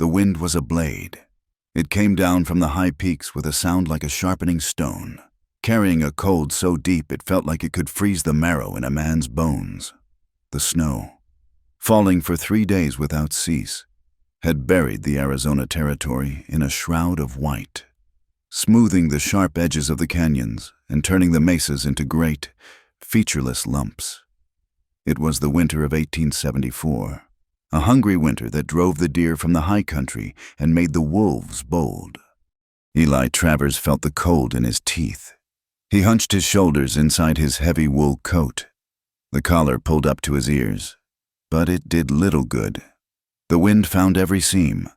The wind was a blade. It came down from the high peaks with a sound like a sharpening stone, carrying a cold so deep it felt like it could freeze the marrow in a man's bones. The snow, falling for 3 days without cease, had buried the Arizona territory in a shroud of white, smoothing the sharp edges of the canyons and turning the mesas into great, featureless lumps. It was the winter of 1874, a hungry winter that drove the deer from the high country and made the wolves bold. Eli Travers felt the cold in his teeth. He hunched his shoulders inside his heavy wool coat. The collar pulled up to his ears, but it did little good. The wind found every seam.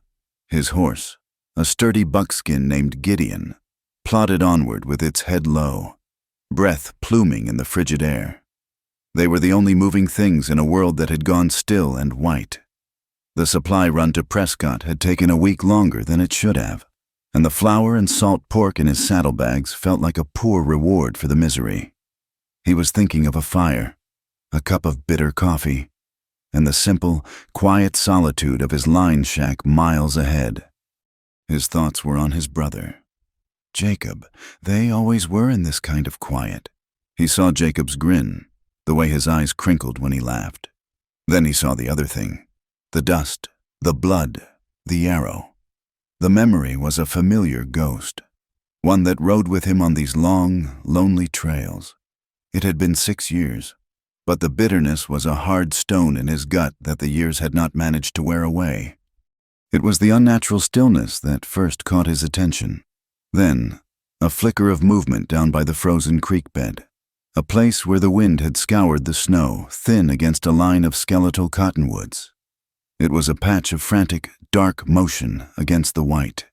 His horse, a sturdy buckskin named Gideon, plodded onward with its head low, breath pluming in the frigid air. They were the only moving things in a world that had gone still and white. The supply run to Prescott had taken a week longer than it should have, and the flour and salt pork in his saddlebags felt like a poor reward for the misery. He was thinking of a fire, a cup of bitter coffee, and the simple, quiet solitude of his line shack miles ahead. His thoughts were on his brother. Jacob, they always were in this kind of quiet. He saw Jacob's grin, the way his eyes crinkled when he laughed. Then he saw the other thing, the dust, the blood, the arrow. The memory was a familiar ghost, one that rode with him on these long, lonely trails. It had been 6 years, but the bitterness was a hard stone in his gut that the years had not managed to wear away. It was the unnatural stillness that first caught his attention. Then, a flicker of movement down by the frozen creek bed, a place where the wind had scoured the snow thin against a line of skeletal cottonwoods. It was a patch of frantic, dark motion against the white.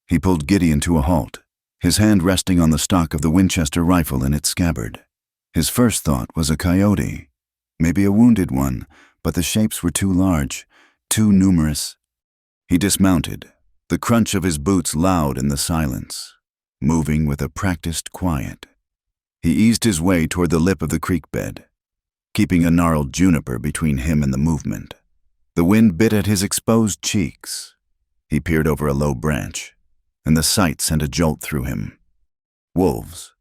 He pulled Gideon to a halt, his hand resting on the stock of the Winchester rifle in its scabbard. His first thought was a coyote, maybe a wounded one, but the shapes were too large, too numerous. He dismounted, the crunch of his boots loud in the silence, moving with a practiced quiet. He eased his way toward the lip of the creek bed, keeping a gnarled juniper between him and the movement. The wind bit at his exposed cheeks. He peered over a low branch, and the sight sent a jolt through him. Wolves,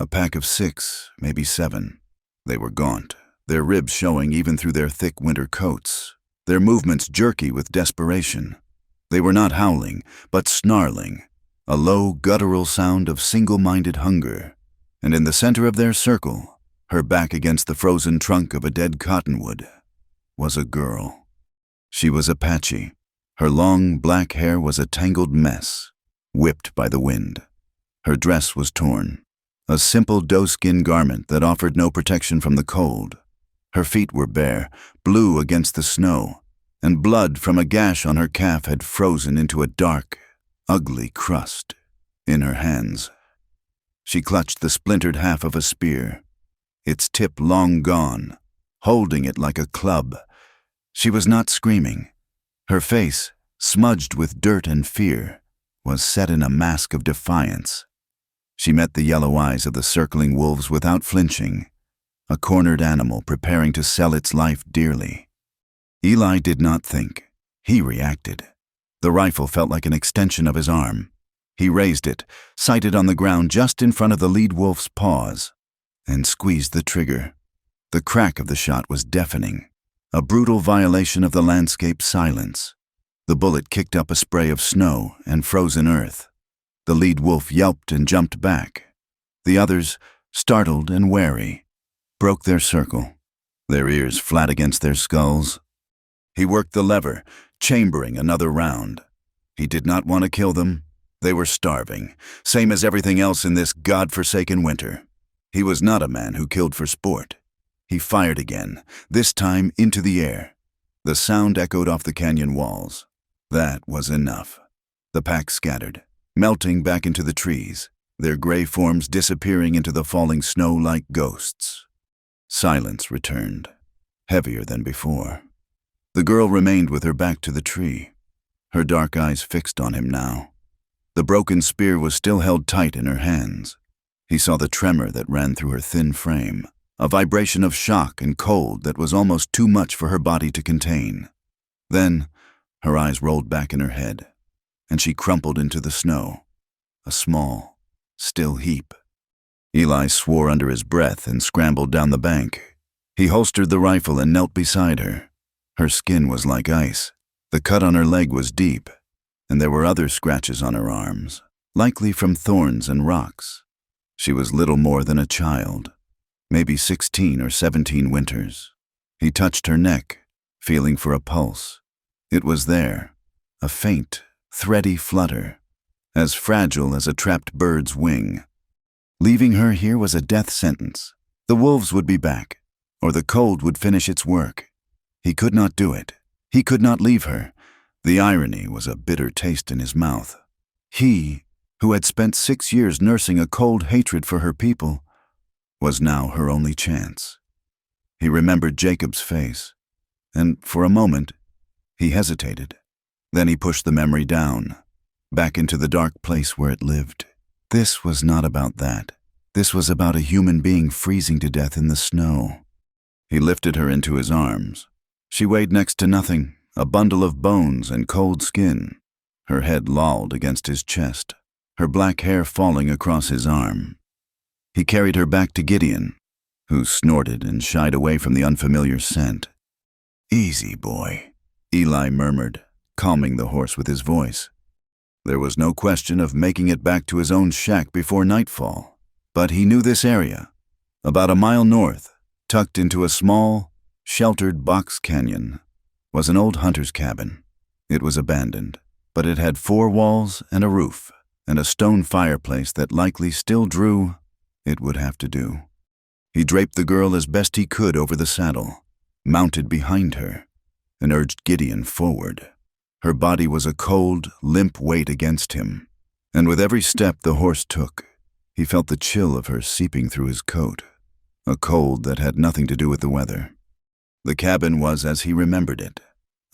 a pack of 6, maybe 7. They were gaunt, their ribs showing even through their thick winter coats, their movements jerky with desperation. They were not howling, but snarling, a low, guttural sound of single-minded hunger. And in the center of their circle, her back against the frozen trunk of a dead cottonwood, was a girl. She was Apache. Her long, black hair was a tangled mess, whipped by the wind. Her dress was torn, a simple doeskin garment that offered no protection from the cold. Her feet were bare, blue against the snow, and blood from a gash on her calf had frozen into a dark, ugly crust. In her hands, she clutched the splintered half of a spear, its tip long gone, holding it like a club. She was not screaming. Her face, smudged with dirt and fear, was set in a mask of defiance. She met the yellow eyes of the circling wolves without flinching, a cornered animal preparing to sell its life dearly. Eli did not think. He reacted. The rifle felt like an extension of his arm. He raised it, sighted on the ground just in front of the lead wolf's paws, and squeezed the trigger. The crack of the shot was deafening, a brutal violation of the landscape silence. The bullet kicked up a spray of snow and frozen earth. The lead wolf yelped and jumped back. The others, startled and wary, broke their circle, their ears flat against their skulls. He worked the lever, chambering another round. He did not want to kill them. They were starving, same as everything else in this God-forsaken winter. He was not a man who killed for sport. He fired again, this time into the air. The sound echoed off the canyon walls. That was enough. The pack scattered, melting back into the trees, their gray forms disappearing into the falling snow like ghosts. Silence returned, heavier than before. The girl remained with her back to the tree, her dark eyes fixed on him now. The broken spear was still held tight in her hands. He saw the tremor that ran through her thin frame, a vibration of shock and cold that was almost too much for her body to contain. Then, Her eyes rolled back in her head, and she crumpled into the snow, a small, still heap. Eli swore under his breath and scrambled down the bank. He holstered the rifle and knelt beside her. Her skin was like ice. The cut on her leg was deep, and there were other scratches on her arms, likely from thorns and rocks. She was little more than a child, maybe 16 or 17 winters. He touched her neck, feeling for a pulse. It was there, a faint, thready flutter, as fragile as a trapped bird's wing. Leaving her here was a death sentence. The wolves would be back, or the cold would finish its work. He could not do it. He could not leave her. The irony was a bitter taste in his mouth. He, who had spent 6 years nursing a cold hatred for her people, was now her only chance. He remembered Jacob's face, and for a moment, he hesitated. Then he pushed the memory down, back into the dark place where it lived. This was not about that. This was about a human being freezing to death in the snow. He lifted her into his arms. She weighed next to nothing, a bundle of bones and cold skin. Her head lolled against his chest, her black hair falling across his arm. He carried her back to Gideon, who snorted and shied away from the unfamiliar scent. "Easy, boy," Eli murmured, calming the horse with his voice. There was no question of making it back to his own shack before nightfall, but he knew this area. About a mile north, tucked into a small, sheltered box canyon, was an old hunter's cabin. It was abandoned, but it had 4 walls and a roof, and a stone fireplace that likely still drew. It would have to do. He draped the girl as best he could over the saddle, mounted behind her, and urged Gideon forward. Her body was a cold, limp weight against him, and with every step the horse took, he felt the chill of her seeping through his coat, a cold that had nothing to do with the weather. The cabin was as he remembered it,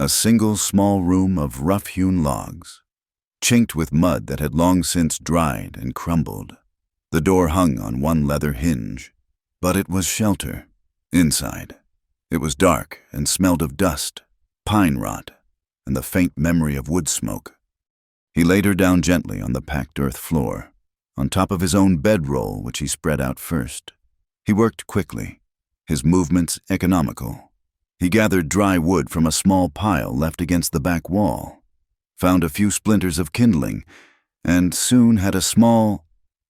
a single small room of rough-hewn logs, chinked with mud that had long since dried and crumbled. The door hung on one leather hinge, but it was shelter. Inside, it was dark and smelled of dust, pine rot, and the faint memory of wood smoke. He laid her down gently on the packed earth floor, on top of his own bedroll, which he spread out first. He worked quickly, his movements economical. He gathered dry wood from a small pile left against the back wall, found a few splinters of kindling, and soon had a small,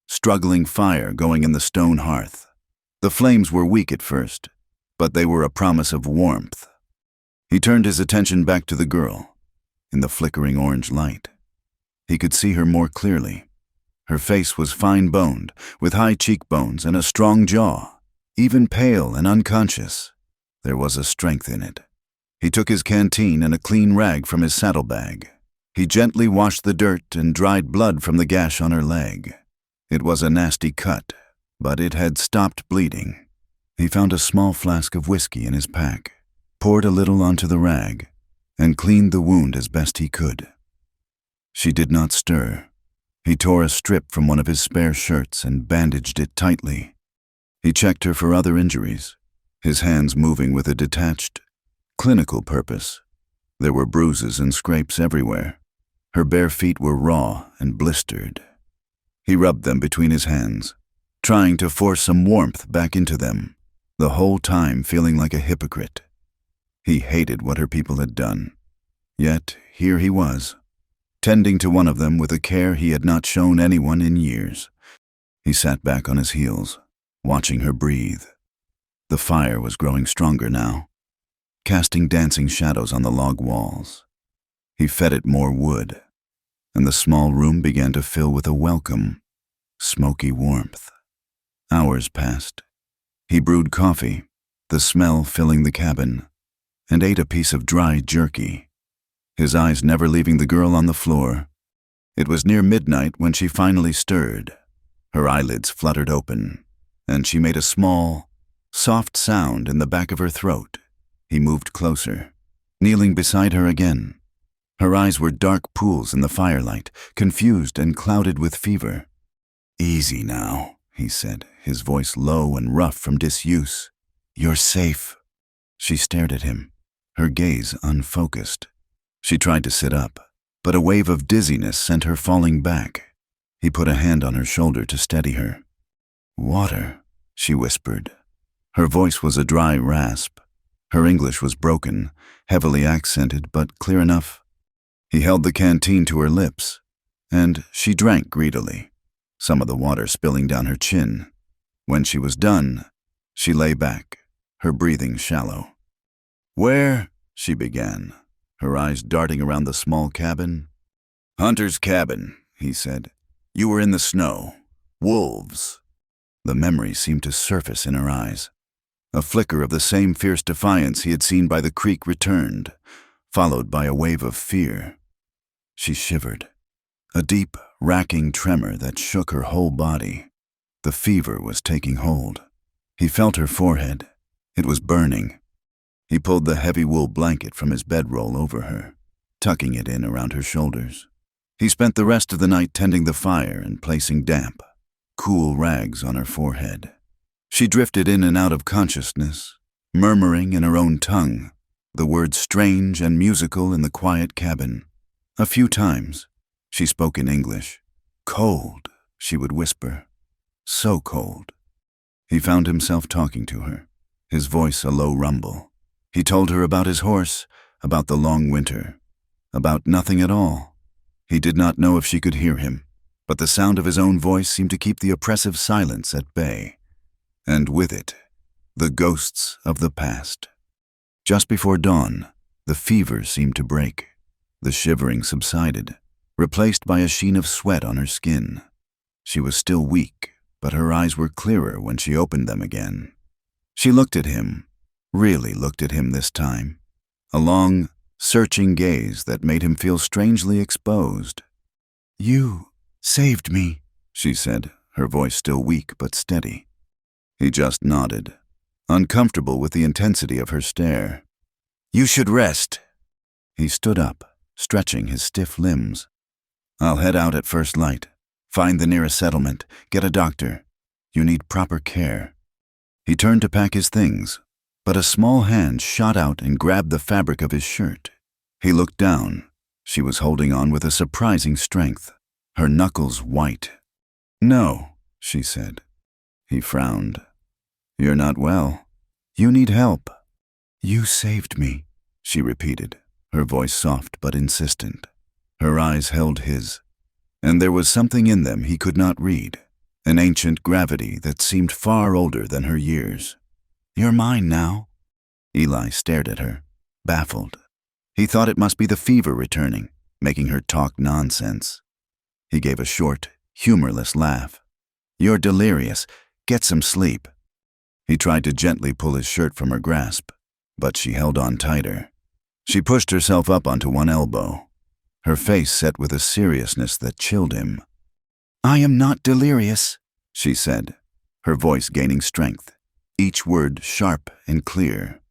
struggling fire going in the stone hearth. The flames were weak at first, but they were a promise of warmth. He turned his attention back to the girl, in the flickering orange light. He could see her more clearly. Her face was fine-boned, with high cheekbones and a strong jaw. Even pale and unconscious, there was a strength in it. He took his canteen and a clean rag from his saddlebag. He gently washed the dirt and dried blood from the gash on her leg. It was a nasty cut, but it had stopped bleeding. He found a small flask of whiskey in his pack, poured a little onto the rag, and cleaned the wound as best he could. She did not stir. He tore a strip from one of his spare shirts and bandaged it tightly. He checked her for other injuries, his hands moving with a detached, clinical purpose. There were bruises and scrapes everywhere. Her bare feet were raw and blistered. He rubbed them between his hands, trying to force some warmth back into them, the whole time feeling like a hypocrite. He hated what her people had done. Yet here he was, tending to one of them with a care he had not shown anyone in years. He sat back on his heels, watching her breathe. The fire was growing stronger now, casting dancing shadows on the log walls. He fed it more wood, and the small room began to fill with a welcome, smoky warmth. Hours passed. He brewed coffee, the smell filling the cabin, and ate a piece of dry jerky, his eyes never leaving the girl on the floor. It was near midnight when she finally stirred. Her eyelids fluttered open, and she made a small, soft sound in the back of her throat. He moved closer, kneeling beside her again. Her eyes were dark pools in the firelight, confused and clouded with fever. "Easy now," he said, his voice low and rough from disuse. "You're safe." She stared at him, her gaze unfocused. She tried to sit up, but a wave of dizziness sent her falling back. He put a hand on her shoulder to steady her. "Water," she whispered. Her voice was a dry rasp. Her English was broken, heavily accented, but clear enough. He held the canteen to her lips, and she drank greedily, some of the water spilling down her chin. When she was done, she lay back, her breathing shallow. "Where?" she began, her eyes darting around the small cabin. "Hunter's cabin," he said. "You were in the snow. Wolves." The memory seemed to surface in her eyes. A flicker of the same fierce defiance he had seen by the creek returned, followed by a wave of fear. She shivered, a deep, racking tremor that shook her whole body. The fever was taking hold. He felt her forehead. It was burning. He pulled the heavy wool blanket from his bedroll over her, tucking it in around her shoulders. He spent the rest of the night tending the fire and placing damp, cool rags on her forehead. She drifted in and out of consciousness, murmuring in her own tongue, the words strange and musical in the quiet cabin. A few times, she spoke in English. "Cold," she would whisper. "So cold." He found himself talking to her, his voice a low rumble. He told her about his horse, about the long winter, about nothing at all. He did not know if she could hear him, but the sound of his own voice seemed to keep the oppressive silence at bay. And with it, the ghosts of the past. Just before dawn, the fever seemed to break. The shivering subsided, replaced by a sheen of sweat on her skin. She was still weak, but her eyes were clearer when she opened them again. She looked at him, really looked at him this time, a long, searching gaze that made him feel strangely exposed. "You saved me," she said, her voice still weak but steady. He just nodded, uncomfortable with the intensity of her stare. "You should rest." He stood up, stretching his stiff limbs. "I'll head out at first light, find the nearest settlement, get a doctor. You need proper care." He turned to pack his things, but a small hand shot out and grabbed the fabric of his shirt. He looked down. She was holding on with a surprising strength, her knuckles white. "No," she said. He frowned. "You're not well. You need help." "You saved me," she repeated, her voice soft but insistent. Her eyes held his, and there was something in them he could not read, an ancient gravity that seemed far older than her years. "You're mine now." Eli stared at her, baffled. He thought it must be the fever returning, making her talk nonsense. He gave a short, humorless laugh. "You're delirious. Get some sleep." He tried to gently pull his shirt from her grasp, but she held on tighter. She pushed herself up onto one elbow, her face set with a seriousness that chilled him. "I am not delirious," she said, her voice gaining strength, each word sharp and clear.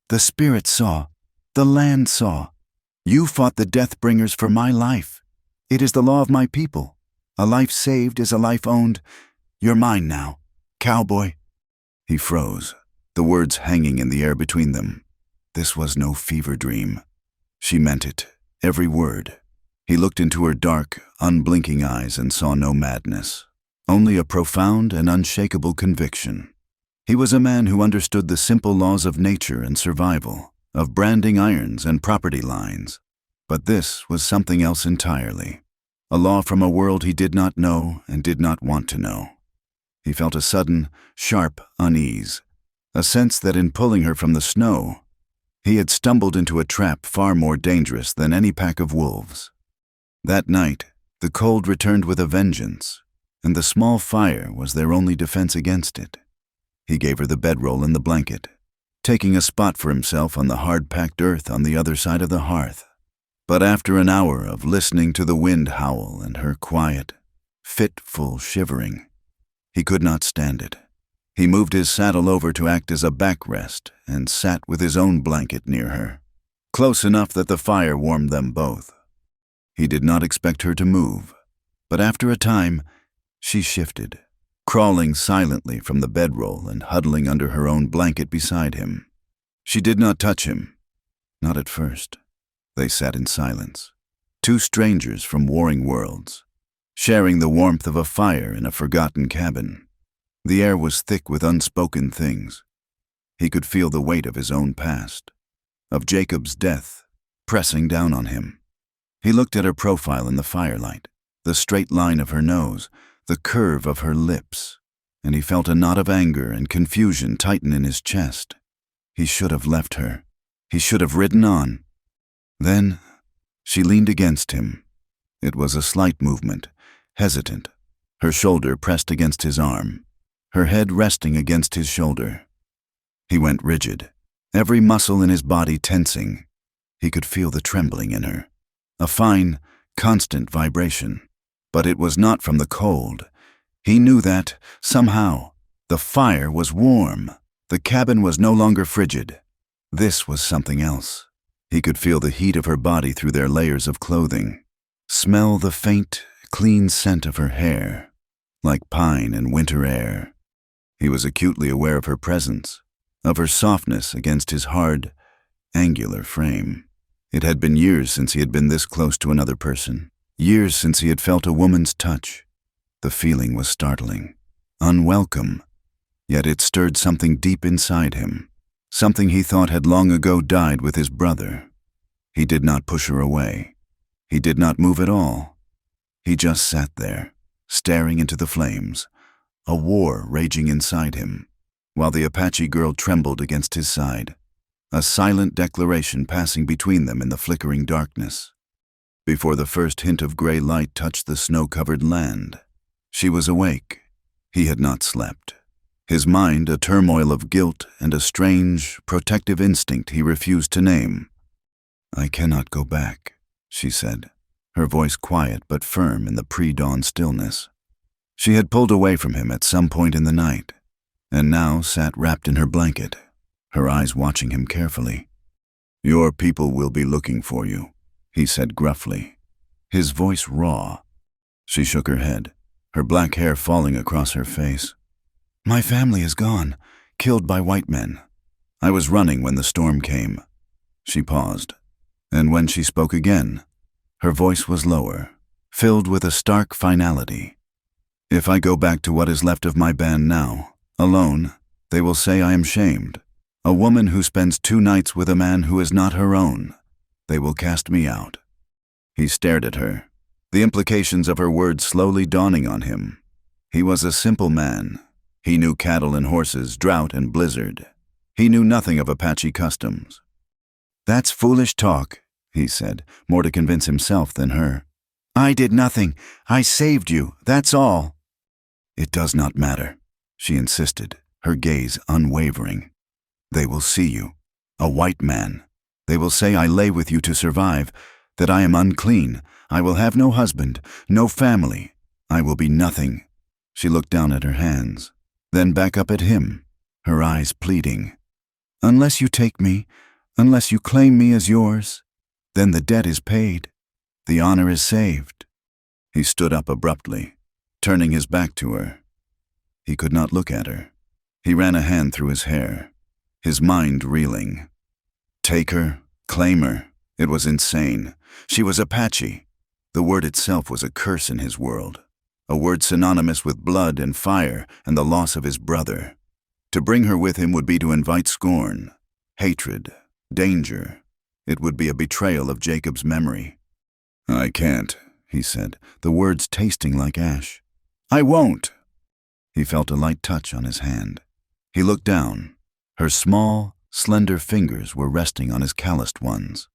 "The spirit saw. The land saw. You fought the Deathbringers for my life. It is the law of my people. A life saved is a life owned. You're mine now, Cowboy." He froze, the words hanging in the air between them. This was no fever dream. She meant it, every word. He looked into her dark, unblinking eyes and saw no madness, only a profound and unshakable conviction. He was a man who understood the simple laws of nature and survival, of branding irons and property lines. But this was something else entirely, a law from a world he did not know and did not want to know. He felt a sudden, sharp unease, a sense that in pulling her from the snow, he had stumbled into a trap far more dangerous than any pack of wolves. That night, the cold returned with a vengeance, and the small fire was their only defense against it. He gave her the bedroll and the blanket, taking a spot for himself on the hard-packed earth on the other side of the hearth. But after an hour of listening to the wind howl and her quiet, fitful shivering, he could not stand it. He moved his saddle over to act as a backrest and sat with his own blanket near her, close enough that the fire warmed them both. He did not expect her to move, but after a time, she shifted, crawling silently from the bedroll and huddling under her own blanket beside him. She did not touch him, not at first. They sat in silence, two strangers from warring worlds, sharing the warmth of a fire in a forgotten cabin. The air was thick with unspoken things. He could feel the weight of his own past, of Jacob's death, pressing down on him. He looked at her profile in the firelight, the straight line of her nose, the curve of her lips, and he felt a knot of anger and confusion tighten in his chest. He should have left her. He should have ridden on. Then she leaned against him. It was a slight movement, hesitant, her shoulder pressed against his arm, her head resting against his shoulder. He went rigid, every muscle in his body tensing. He could feel the trembling in her, a fine, constant vibration. But it was not from the cold. He knew that, somehow, the fire was warm. The cabin was no longer frigid. This was something else. He could feel the heat of her body through their layers of clothing, smell the faint, clean scent of her hair, like pine and winter air. He was acutely aware of her presence, of her softness against his hard, angular frame. It had been years since he had been this close to another person, years since he had felt a woman's touch. The feeling was startling, unwelcome, yet it stirred something deep inside him, something he thought had long ago died with his brother. He did not push her away. He did not move at all. He just sat there, staring into the flames, a war raging inside him, while the Apache girl trembled against his side, a silent declaration passing between them in the flickering darkness. Before the first hint of gray light touched the snow-covered land, she was awake. He had not slept. His mind a turmoil of guilt and a strange, protective instinct he refused to name. "I cannot go back," she said, her voice quiet but firm in the pre-dawn stillness. She had pulled away from him at some point in the night, and now sat wrapped in her blanket, her eyes watching him carefully. "Your people will be looking for you," he said gruffly, his voice raw. She shook her head, her black hair falling across her face. "My family is gone, killed by white men. I was running when the storm came." She paused, and when she spoke again, her voice was lower, filled with a stark finality. "If I go back to what is left of my band now, alone, they will say I am shamed. A woman who spends 2 nights with a man who is not her own. They will cast me out." He stared at her, the implications of her words slowly dawning on him. He was a simple man. He knew cattle and horses, drought and blizzard. He knew nothing of Apache customs. "That's foolish talk," he said, more to convince himself than her. "I did nothing. I saved you, that's all." "It does not matter," she insisted, her gaze unwavering. "They will see you, a white man. They will say I lay with you to survive, that I am unclean. I will have no husband, no family. I will be nothing." She looked down at her hands, then back up at him, her eyes pleading. "Unless you take me, unless you claim me as yours, then the debt is paid. The honor is saved." He stood up abruptly, turning his back to her. He could not look at her. He ran a hand through his hair, his mind reeling. Take her, claim her. It was insane. She was Apache. The word itself was a curse in his world, a word synonymous with blood and fire and the loss of his brother. To bring her with him would be to invite scorn, hatred, danger. It would be a betrayal of Jacob's memory. "I can't," he said, the words tasting like ash. "I won't." He felt a light touch on his hand. He looked down. Her small, slender fingers were resting on his calloused ones.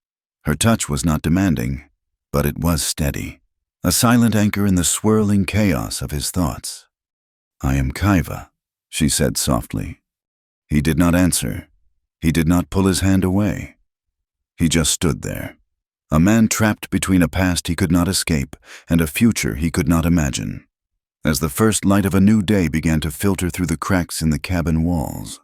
Her touch was not demanding, but it was steady, a silent anchor in the swirling chaos of his thoughts. "I am Kaiva," she said softly. He did not answer. He did not pull his hand away. He just stood there, a man trapped between a past he could not escape and a future he could not imagine. As the first light of a new day began to filter through the cracks in the cabin walls.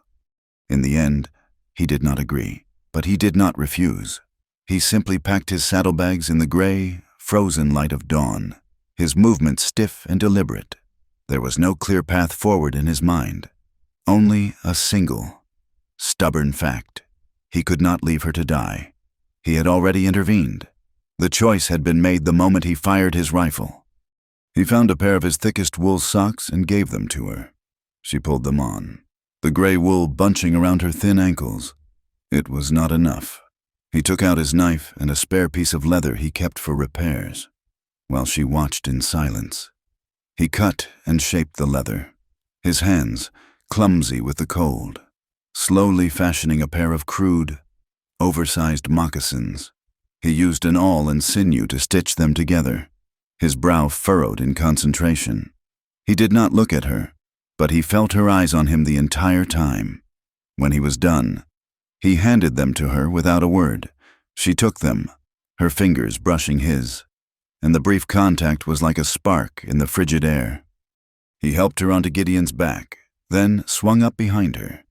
In the end, he did not agree, but he did not refuse. He simply packed his saddlebags in the gray, frozen light of dawn, his movements stiff and deliberate. There was no clear path forward in his mind, only a single, stubborn fact. He could not leave her to die. He had already intervened. The choice had been made the moment he fired his rifle. He found a pair of his thickest wool socks and gave them to her. She pulled them on, the gray wool bunching around her thin ankles. It was not enough. He took out his knife and a spare piece of leather he kept for repairs, while she watched in silence. He cut and shaped the leather, his hands clumsy with the cold, slowly fashioning a pair of crude, oversized moccasins. He used an awl and sinew to stitch them together, his brow furrowed in concentration. He did not look at her, but he felt her eyes on him the entire time. When he was done, he handed them to her without a word. She took them, her fingers brushing his, and the brief contact was like a spark in the frigid air. He helped her onto Gideon's back, then swung up behind her.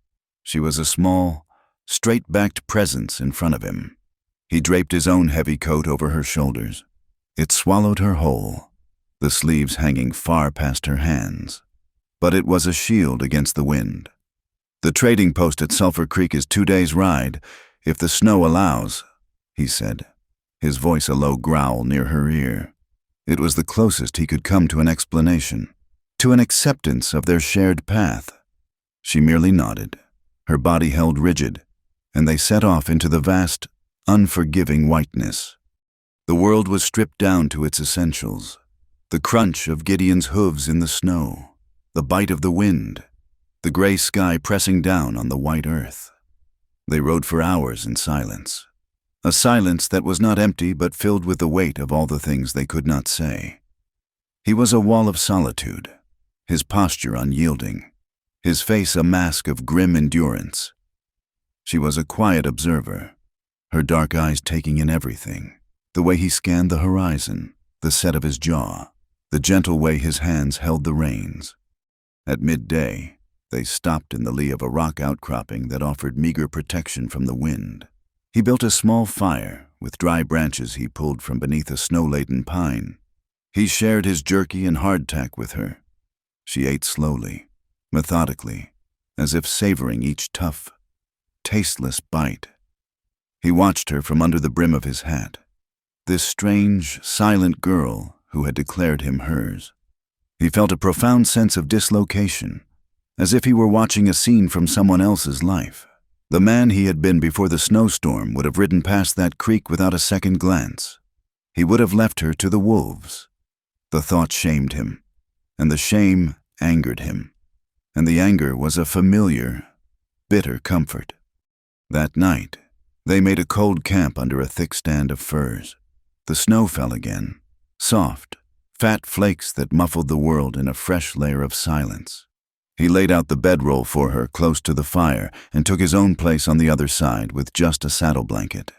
She was a small, straight-backed presence in front of him. He draped his own heavy coat over her shoulders. It swallowed her whole, the sleeves hanging far past her hands. But it was a shield against the wind. "The trading post at Sulphur Creek is 2 days' ride, if the snow allows," he said, his voice a low growl near her ear. It was the closest he could come to an explanation, to an acceptance of their shared path. She merely nodded, her body held rigid, and they set off into the vast, unforgiving whiteness. The world was stripped down to its essentials. The crunch of Gideon's hooves in the snow, the bite of the wind, the gray sky pressing down on the white earth. They rode for hours in silence, a silence that was not empty but filled with the weight of all the things they could not say. He was a wall of solitude, his posture unyielding, his face a mask of grim endurance. She was a quiet observer, her dark eyes taking in everything, the way he scanned the horizon, the set of his jaw, the gentle way his hands held the reins. At midday, they stopped in the lee of a rock outcropping that offered meager protection from the wind. He built a small fire with dry branches he pulled from beneath a snow-laden pine. He shared his jerky and hardtack with her. She ate slowly, methodically, as if savoring each tough, tasteless bite. He watched her from under the brim of his hat, this strange, silent girl who had declared him hers. He felt a profound sense of dislocation, as if he were watching a scene from someone else's life. The man he had been before the snowstorm would have ridden past that creek without a second glance. He would have left her to the wolves. The thought shamed him, and the shame angered him, and the anger was a familiar, bitter comfort. That night, they made a cold camp under a thick stand of firs. The snow fell again, soft, fat flakes that muffled the world in a fresh layer of silence. He laid out the bedroll for her close to the fire and took his own place on the other side with just a saddle blanket.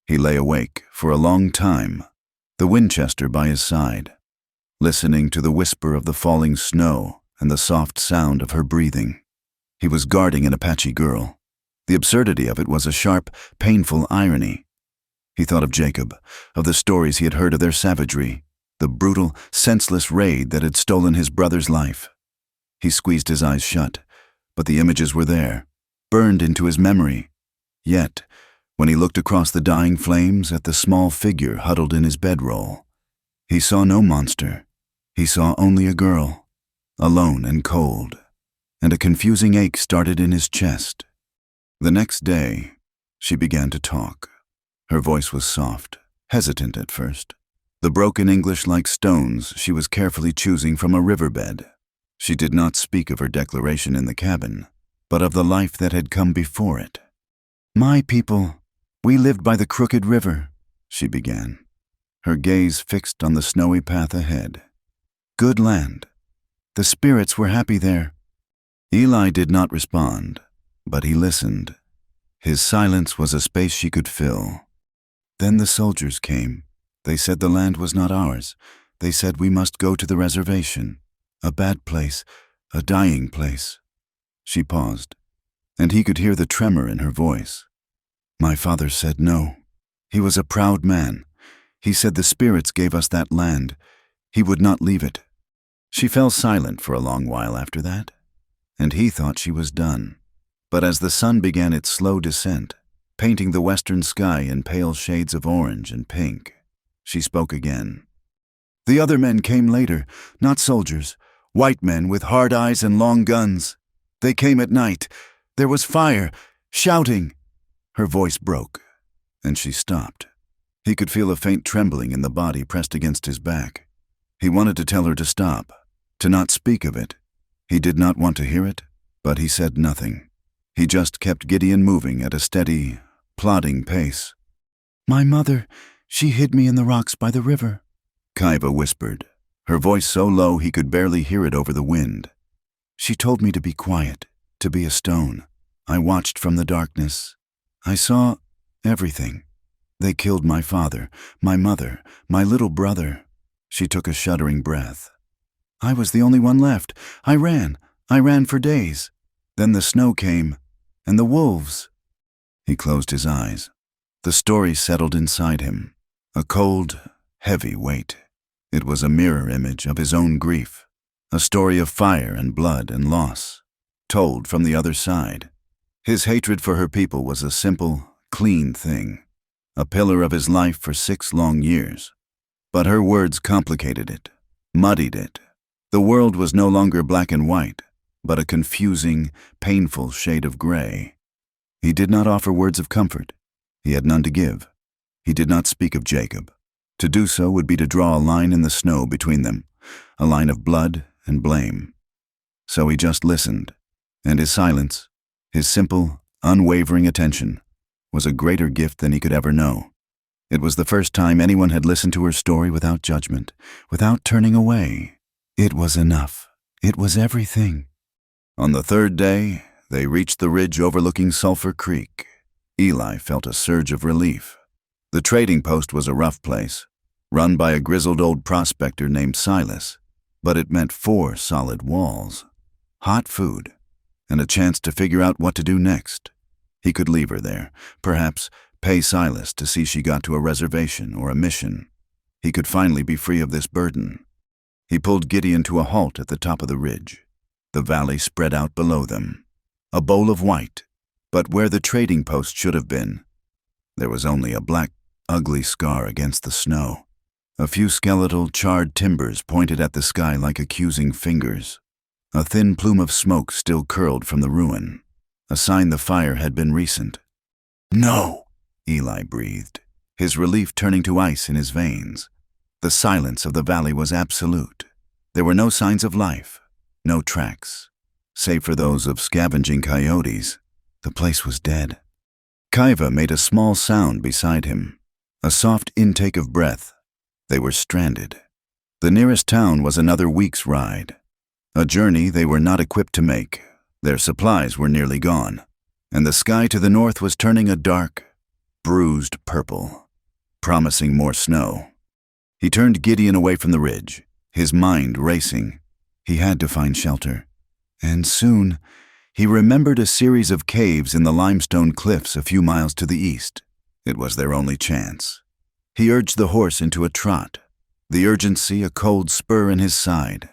He lay awake for a long time, the Winchester by his side, listening to the whisper of the falling snow and the soft sound of her breathing. He was guarding an Apache girl. The absurdity of it was a sharp, painful irony. He thought of Jacob, of the stories he had heard of their savagery, the brutal, senseless raid that had stolen his brother's life. He squeezed his eyes shut, but the images were there, burned into his memory. Yet, when he looked across the dying flames at the small figure huddled in his bedroll, he saw no monster. He saw only a girl, alone and cold, and a confusing ache started in his chest. The next day, she began to talk. Her voice was soft, hesitant at first, the broken English like stones she was carefully choosing from a riverbed. She did not speak of her declaration in the cabin, but of the life that had come before it. "My people, we lived by the crooked river," she began, her gaze fixed on the snowy path ahead. "Good land. The spirits were happy there." Eli did not respond, but he listened. His silence was a space she could fill. "Then the soldiers came. They said the land was not ours. They said we must go to the reservation. A bad place, a dying place." She paused, and he could hear the tremor in her voice. "My father said no. He was a proud man. He said the spirits gave us that land. He would not leave it." She fell silent for a long while after that, and he thought she was done. But as the sun began its slow descent, painting the western sky in pale shades of orange and pink. She spoke again. The other men came later, not soldiers, white men with hard eyes and long guns. They came at night. There was fire, shouting. Her voice broke, and she stopped. He could feel a faint trembling in the body pressed against his back. He wanted to tell her to stop, to not speak of it. He did not want to hear it, but he said nothing. He just kept Gideon moving at a steady, plodding pace. "My mother, she hid me in the rocks by the river," Kaiva whispered, her voice so low he could barely hear it over the wind. "She told me to be quiet, to be a stone. I watched from the darkness. I saw everything. They killed my father, my mother, my little brother." She took a shuddering breath. "I was the only one left. I ran for days. Then the snow came, and the wolves." He closed his eyes. The story settled inside him, a cold, heavy weight. It was a mirror image of his own grief, a story of fire and blood and loss, told from the other side. His hatred for her people was a simple, clean thing, a pillar of his life for 6 long years. But her words complicated it, muddied it. The world was no longer black and white, but a confusing, painful shade of gray. He did not offer words of comfort. He had none to give. He did not speak of Jacob. To do so would be to draw a line in the snow between them, a line of blood and blame. So he just listened, and his silence, his simple, unwavering attention, was a greater gift than he could ever know. It was the first time anyone had listened to her story without judgment, without turning away. It was enough. It was everything. On the 3rd day, they reached the ridge overlooking Sulphur Creek. Eli felt a surge of relief. The trading post was a rough place, run by a grizzled old prospector named Silas, but it meant 4 solid walls, hot food, and a chance to figure out what to do next. He could leave her there, perhaps pay Silas to see she got to a reservation or a mission. He could finally be free of this burden. He pulled Gideon to a halt at the top of the ridge. The valley spread out below them, a bowl of white, but where the trading post should have been, there was only a black, ugly scar against the snow. A few skeletal, charred timbers pointed at the sky like accusing fingers. A thin plume of smoke still curled from the ruin, a sign the fire had been recent. "No!" Eli breathed, his relief turning to ice in his veins. The silence of the valley was absolute. There were no signs of life, no tracks. Save for those of scavenging coyotes, the place was dead. Kaiva made a small sound beside him, a soft intake of breath. They were stranded. The nearest town was another week's ride, a journey they were not equipped to make. Their supplies were nearly gone, and the sky to the north was turning a dark, bruised purple, promising more snow. He turned Gideon away from the ridge, his mind racing. He had to find shelter. And soon, he remembered a series of caves in the limestone cliffs a few miles to the east. It was their only chance. He urged the horse into a trot, the urgency a cold spur in his side.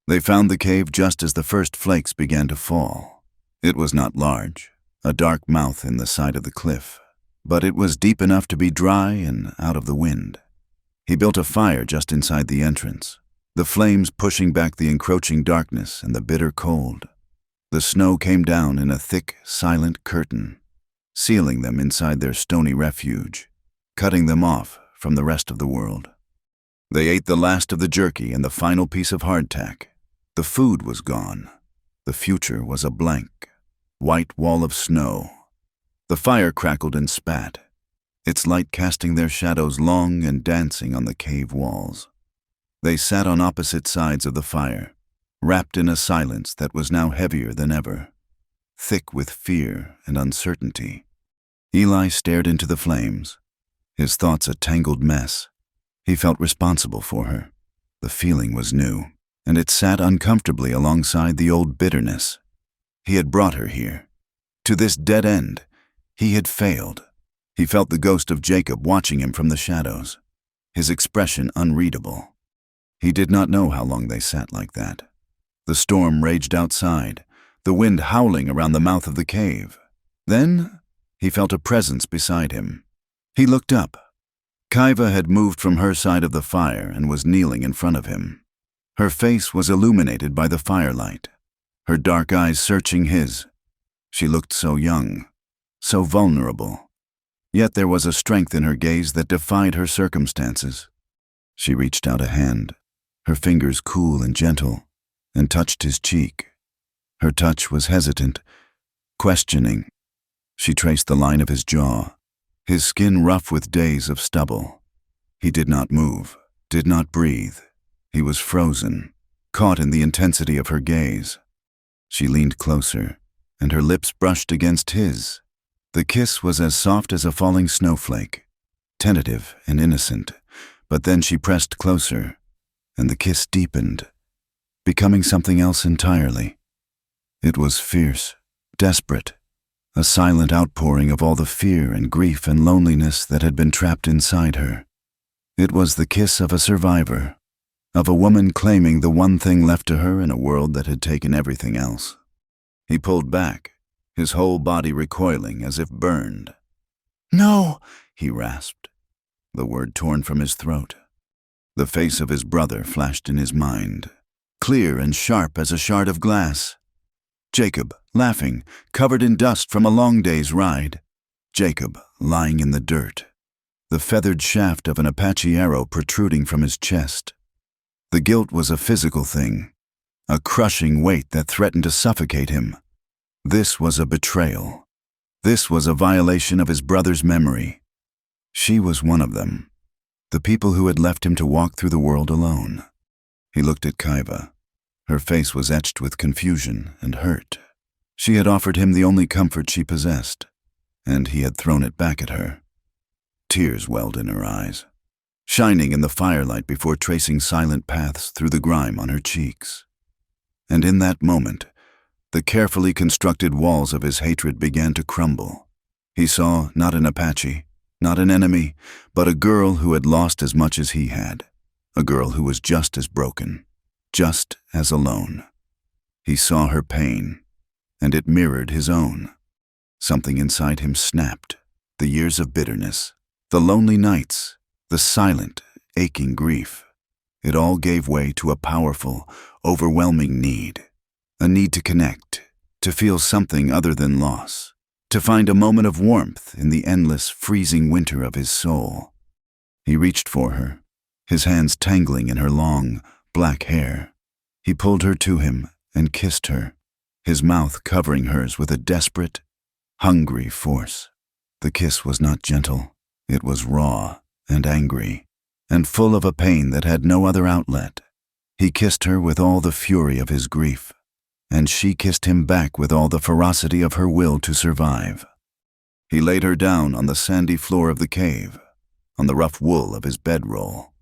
They found the cave just as the first flakes began to fall. It was not large, a dark mouth in the side of the cliff, but it was deep enough to be dry and out of the wind. He built a fire just inside the entrance, the flames pushing back the encroaching darkness and the bitter cold. The snow came down in a thick, silent curtain, sealing them inside their stony refuge, cutting them off from the rest of the world. They ate the last of the jerky and the final piece of hardtack. The food was gone. The future was a blank, white wall of snow. The fire crackled and spat, its light casting their shadows long and dancing on the cave walls. They sat on opposite sides of the fire, wrapped in a silence that was now heavier than ever, thick with fear and uncertainty. Eli stared into the flames, his thoughts a tangled mess. He felt responsible for her. The feeling was new, and it sat uncomfortably alongside the old bitterness. He had brought her here, to this dead end. He had failed. He felt the ghost of Jacob watching him from the shadows, his expression unreadable. He did not know how long they sat like that. The storm raged outside, the wind howling around the mouth of the cave. Then He felt a presence beside him. He looked up. Kaiva had moved from her side of the fire and was kneeling in front of him. Her face was illuminated by the firelight, her dark eyes searching his. She looked so young, so vulnerable. Yet there was a strength in her gaze that defied her circumstances. She reached out a hand, her fingers cool and gentle, and touched his cheek. Her touch was hesitant, questioning. She traced the line of his jaw, his skin rough with days of stubble. He did not move, did not breathe. He was frozen, caught in the intensity of her gaze. She leaned closer, and her lips brushed against his. The kiss was as soft as a falling snowflake, tentative and innocent, but then she pressed closer, and the kiss deepened, becoming something else entirely. It was fierce, desperate, a silent outpouring of all the fear and grief and loneliness that had been trapped inside her. It was the kiss of a survivor, of a woman claiming the one thing left to her in a world that had taken everything else. He pulled back, his whole body recoiling as if burned. "No," he rasped, the word torn from his throat. The face of his brother flashed in his mind, clear and sharp as a shard of glass. Jacob, laughing, covered in dust from a long day's ride. Jacob, lying in the dirt, the feathered shaft of an Apache arrow protruding from his chest. The guilt was a physical thing, a crushing weight that threatened to suffocate him. This was a betrayal. This was a violation of his brother's memory. She was one of them, the people who had left him to walk through the world alone. He looked at Kaiva. Her face was etched with confusion and hurt. She had offered him the only comfort she possessed, and he had thrown it back at her. Tears welled in her eyes, shining in the firelight before tracing silent paths through the grime on her cheeks. And in that moment, the carefully constructed walls of his hatred began to crumble. He saw not an Apache, not an enemy, but a girl who had lost as much as he had, a girl who was just as broken, just as alone. He saw her pain, and it mirrored his own. Something inside him snapped, the years of bitterness, the lonely nights, the silent, aching grief. It all gave way to a powerful, overwhelming need. A need to connect, to feel something other than loss, to find a moment of warmth in the endless, freezing winter of his soul. He reached for her, his hands tangling in her long, black hair. He pulled her to him and kissed her, his mouth covering hers with a desperate, hungry force. The kiss was not gentle. It was raw and angry, and full of a pain that had no other outlet. He kissed her with all the fury of his grief, and she kissed him back with all the ferocity of her will to survive. He laid her down on the sandy floor of the cave, on the rough wool of his bedroll.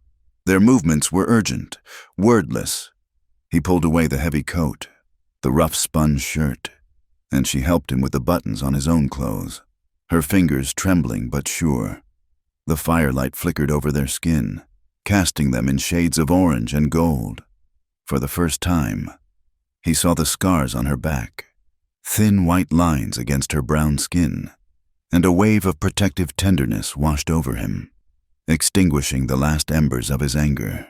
Their movements were urgent, wordless. He pulled away the heavy coat, the rough spun shirt, and she helped him with the buttons on his own clothes, her fingers trembling but sure. The firelight flickered over their skin, casting them in shades of orange and gold. For the first time, he saw the scars on her back, thin white lines against her brown skin, and a wave of protective tenderness washed over him, extinguishing the last embers of his anger.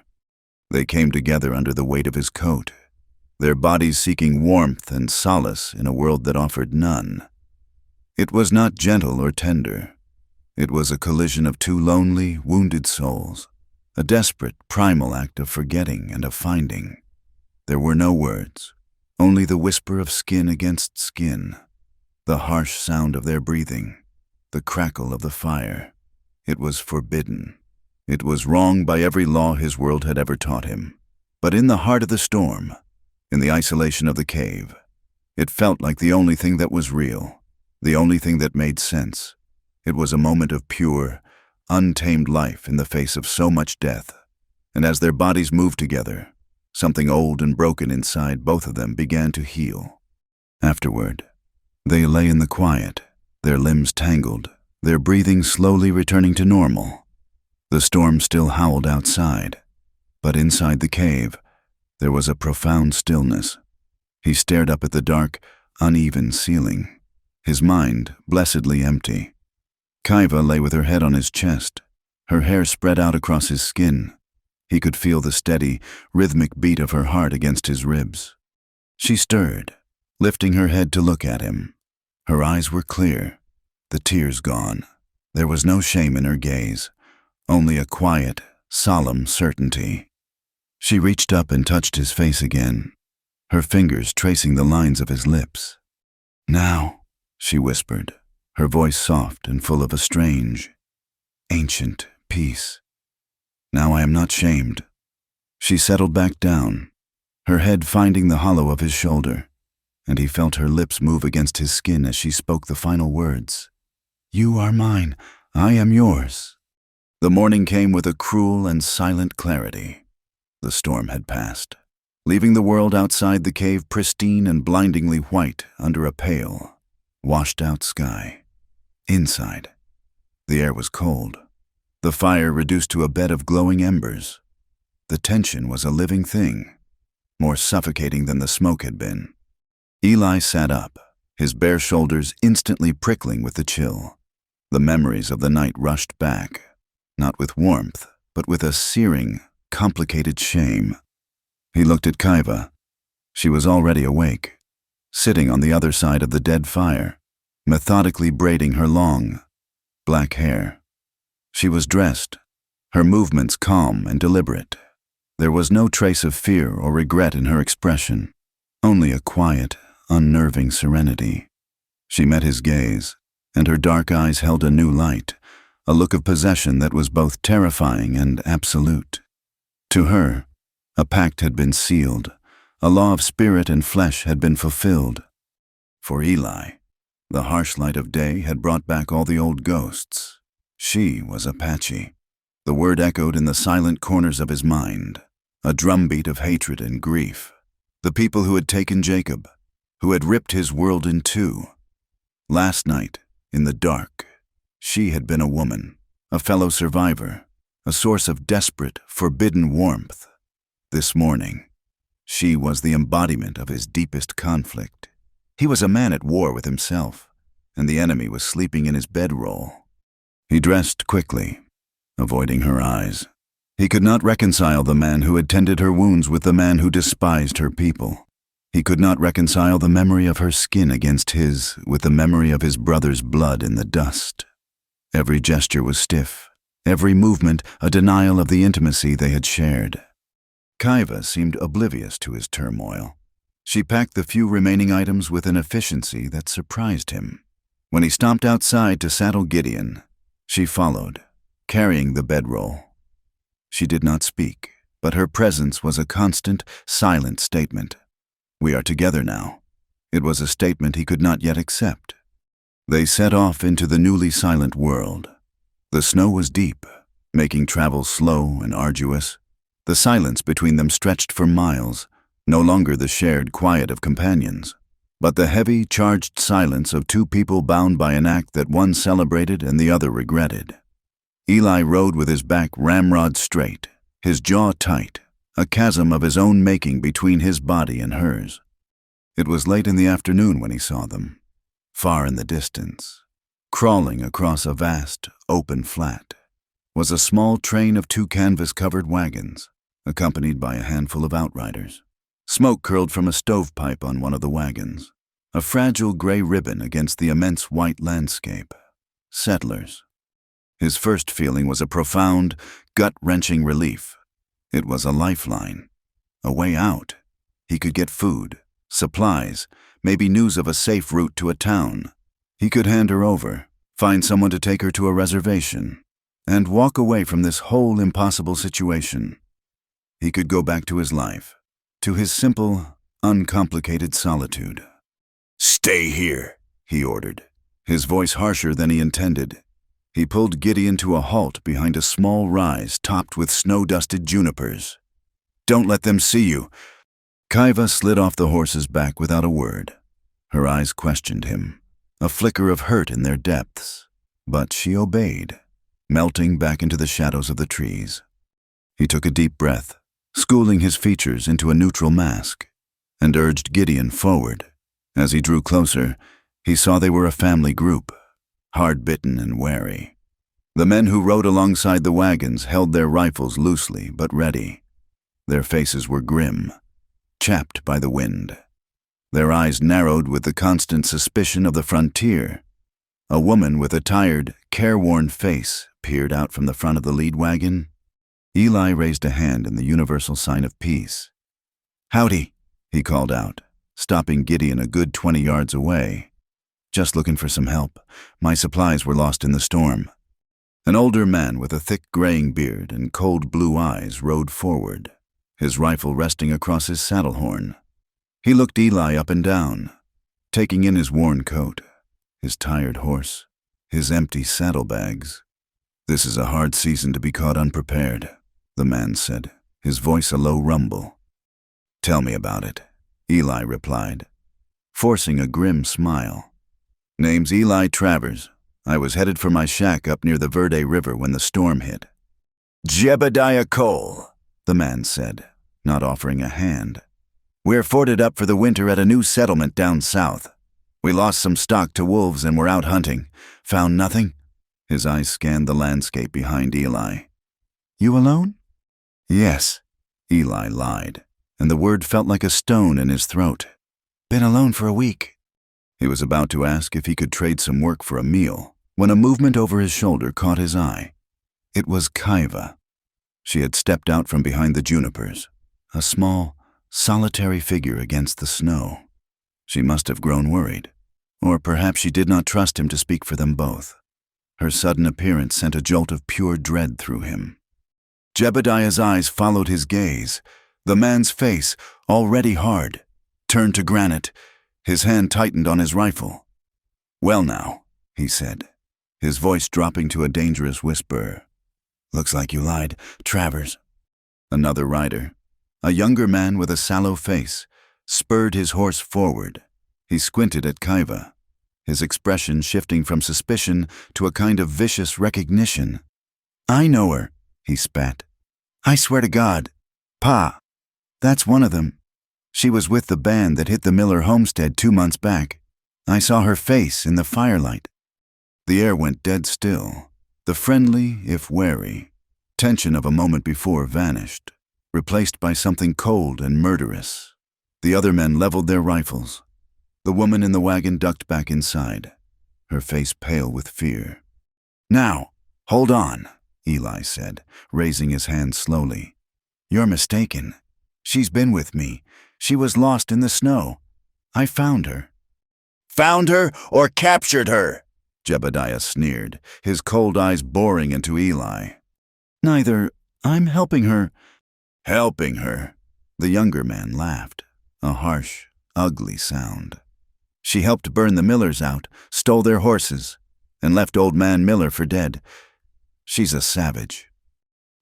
They came together under the weight of his coat, their bodies seeking warmth and solace in a world that offered none. It was not gentle or tender. It was a collision of two lonely, wounded souls, a desperate, primal act of forgetting and of finding. There were no words, only the whisper of skin against skin, the harsh sound of their breathing, the crackle of the fire. It was forbidden. It was wrong by every law his world had ever taught him. But in the heart of the storm, in the isolation of the cave, it felt like the only thing that was real, the only thing that made sense. It was a moment of pure, untamed life in the face of so much death. And as their bodies moved together, something old and broken inside both of them began to heal. Afterward, they lay in the quiet, their limbs tangled, their breathing slowly returning to normal. The storm still howled outside, but inside the cave, there was a profound stillness. He stared up at the dark, uneven ceiling, his mind blessedly empty. Kaiva lay with her head on his chest, her hair spread out across his skin. He could feel the steady, rhythmic beat of her heart against his ribs. She stirred, lifting her head to look at him. Her eyes were clear, the tears gone. There was no shame in her gaze, only a quiet, solemn certainty. She reached up and touched his face again, her fingers tracing the lines of his lips. "Now," she whispered, her voice soft and full of a strange, ancient peace. "Now I am not shamed." She settled back down, her head finding the hollow of his shoulder, and he felt her lips move against his skin as she spoke the final words. "You are mine, I am yours." The morning came with a cruel and silent clarity. The storm had passed, leaving the world outside the cave pristine and blindingly white under a pale, washed-out sky. Inside, the air was cold, the fire reduced to a bed of glowing embers. The tension was a living thing, more suffocating than the smoke had been. Eli sat up, his bare shoulders instantly prickling with the chill. The memories of the night rushed back, not with warmth, but with a searing, complicated shame. He looked at Kaiva. She was already awake, sitting on the other side of the dead fire, methodically braiding her long, black hair. She was dressed, her movements calm and deliberate. There was no trace of fear or regret in her expression, only a quiet, unnerving serenity. She met his gaze, and her dark eyes held a new light, a look of possession that was both terrifying and absolute. To her, a pact had been sealed, a law of spirit and flesh had been fulfilled. For Eli, the harsh light of day had brought back all the old ghosts. She was Apache. The word echoed in the silent corners of his mind, a drumbeat of hatred and grief. The people who had taken Jacob, who had ripped his world in two. Last night, in the dark, she had been a woman, a fellow survivor, a source of desperate, forbidden warmth. This morning, she was the embodiment of his deepest conflict. He was a man at war with himself, and the enemy was sleeping in his bedroll. He dressed quickly, avoiding her eyes. He could not reconcile the man who had tended her wounds with the man who despised her people. He could not reconcile the memory of her skin against his with the memory of his brother's blood in the dust. Every gesture was stiff, every movement a denial of the intimacy they had shared. Kaiva seemed oblivious to his turmoil. She packed the few remaining items with an efficiency that surprised him. When he stomped outside to saddle Gideon, she followed, carrying the bedroll. She did not speak, but her presence was a constant, silent statement. "We are together now." It was a statement he could not yet accept. They set off into the newly silent world. The snow was deep, making travel slow and arduous. The silence between them stretched for miles, no longer the shared quiet of companions, but the heavy, charged silence of two people bound by an act that one celebrated and the other regretted. Eli rode with his back ramrod straight, his jaw tight, a chasm of his own making between his body and hers. It was late in the afternoon when he saw them, far in the distance. Crawling across a vast, open flat was a small train of two canvas-covered wagons, accompanied by a handful of outriders. Smoke curled from a stovepipe on one of the wagons, a fragile gray ribbon against the immense white landscape. Settlers. His first feeling was a profound, gut-wrenching relief. It was a lifeline, a way out. He could get food, supplies, maybe news of a safe route to a town. He could hand her over, find someone to take her to a reservation, and walk away from this whole impossible situation. He could go back to his life, to his simple, uncomplicated solitude. "Stay here," he ordered, his voice harsher than he intended. He pulled Gideon to a halt behind a small rise topped with snow-dusted junipers. "Don't let them see you." Kaiva slid off the horse's back without a word. Her eyes questioned him, a flicker of hurt in their depths, but she obeyed, melting back into the shadows of the trees. He took a deep breath, schooling his features into a neutral mask, and urged Gideon forward. As he drew closer, He saw they were a family group, hard-bitten and wary. The men who rode alongside the wagons held their rifles loosely but ready. Their faces were grim, chapped by the wind. Their eyes narrowed with the constant suspicion of the frontier. A woman with a tired, careworn face peered out from the front of the lead wagon. Eli raised a hand in the universal sign of peace. "Howdy," he called out, stopping Gideon a good 20 yards away. "Just looking for some help. My supplies were lost in the storm." An older man with a thick graying beard and cold blue eyes rode forward, his rifle resting across his saddle horn. He looked Eli up and down, taking in his worn coat, his tired horse, his empty saddlebags. "This is a hard season to be caught unprepared," the man said, his voice a low rumble. "Tell me about it," Eli replied, forcing a grim smile. "Name's Eli Travers. I was headed for my shack up near the Verde River when the storm hit." "Jebediah Cole," the man said, not offering a hand. "We're forted up for the winter at a new settlement down south. We lost some stock to wolves and were out hunting. Found nothing?" His eyes scanned the landscape behind Eli. "You alone?" "Yes," Eli lied, and the word felt like a stone in his throat. "Been alone for a week." He was about to ask if he could trade some work for a meal when a movement over his shoulder caught his eye. It was Kaiva. She had stepped out from behind the junipers, a small, solitary figure against the snow. She must have grown worried, or perhaps she did not trust him to speak for them both. Her sudden appearance sent a jolt of pure dread through him. Jebediah's eyes followed his gaze. The man's face, already hard, turned to granite. His hand tightened on his rifle. "Well now," he said, his voice dropping to a dangerous whisper. "Looks like you lied, Travers." Another rider, a younger man with a sallow face, spurred his horse forward. He squinted at Kaiva, his expression shifting from suspicion to a kind of vicious recognition. "I know her," he spat. "I swear to God. Pa, that's one of them. She was with the band that hit the Miller homestead 2 months back. I saw her face in the firelight." The air went dead still. The friendly, if wary, tension of a moment before vanished, replaced by something cold and murderous. The other men leveled their rifles. The woman in the wagon ducked back inside, her face pale with fear. "Now, hold on," Eli said, raising his hand slowly. "You're mistaken. She's been with me. She was lost in the snow. I found her." "Found her or captured her?" Jebediah sneered, his cold eyes boring into Eli. "Neither. I'm helping her." "Helping her?" The younger man laughed, a harsh, ugly sound. "She helped burn the Millers out, stole their horses, and left old man Miller for dead. She's a savage."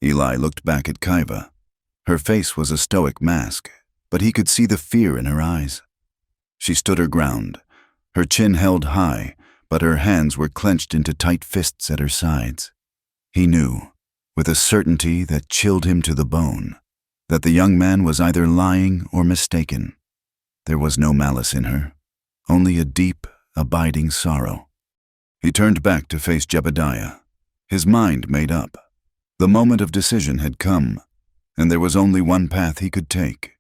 Eli looked back at Kaiva. Her face was a stoic mask, but he could see the fear in her eyes. She stood her ground, her chin held high, but her hands were clenched into tight fists at her sides. He knew, with a certainty that chilled him to the bone, that the young man was either lying or mistaken. There was no malice in her, only a deep, abiding sorrow. He turned back to face Jebediah, his mind made up. The moment of decision had come, and there was only one path he could take.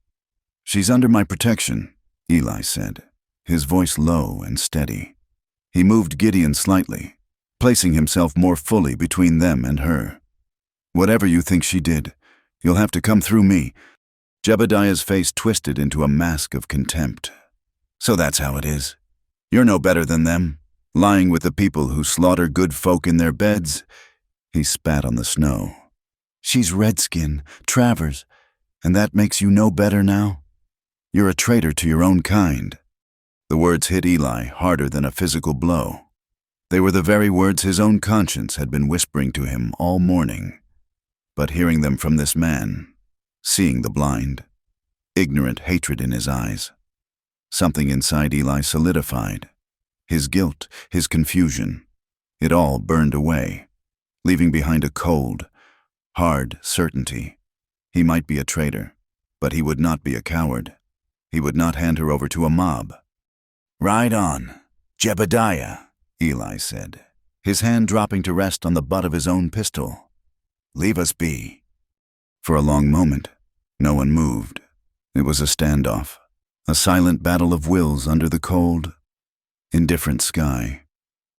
"She's under my protection," Eli said, his voice low and steady. He moved Gideon slightly, placing himself more fully between them and her. "Whatever you think she did, you'll have to come through me." Jebediah's face twisted into a mask of contempt. "So that's how it is. You're no better than them, lying with the people who slaughter good folk in their beds." He spat on the snow. "She's Redskin, Travers, and that makes you no better now? You're a traitor to your own kind." The words hit Eli harder than a physical blow. They were the very words his own conscience had been whispering to him all morning. But hearing them from this man, seeing the blind, ignorant hatred in his eyes, something inside Eli solidified. His guilt, his confusion, it all burned away, leaving behind a cold, hard certainty. He might be a traitor, but he would not be a coward. He would not hand her over to a mob. "Ride on," "Jebediah," Eli said, his hand dropping to rest on the butt of his own pistol. "Leave us be." For a long moment, no one moved. It was a standoff, a silent battle of wills under the cold, indifferent sky.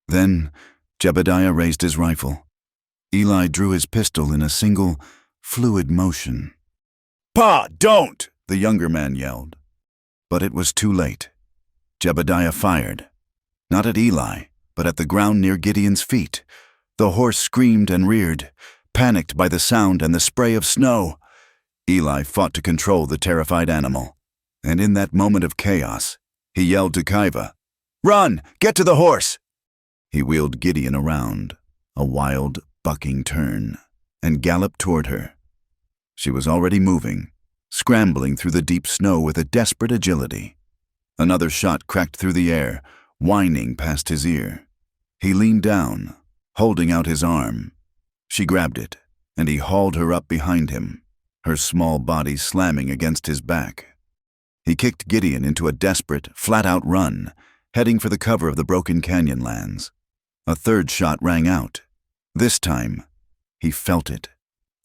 Then Jebediah raised his rifle. Eli drew his pistol in a single, fluid motion. "Pa, don't!" the younger man yelled. But it was too late. Jebediah fired, not at Eli, but at the ground near Gideon's feet. The horse screamed and reared, panicked by the sound and the spray of snow. Eli fought to control the terrified animal, and in that moment of chaos, he yelled to Kaiva, "Run! Get to the horse!" He wheeled Gideon around, a wild, bucking turn, and galloped toward her. She was already moving, scrambling through the deep snow with a desperate agility. Another shot cracked through the air, whining past his ear. He leaned down, holding out his arm. She grabbed it, and he hauled her up behind him, her small body slamming against his back. He kicked Gideon into a desperate, flat-out run, heading for the cover of the broken canyon lands. A third shot rang out. This time, he felt it.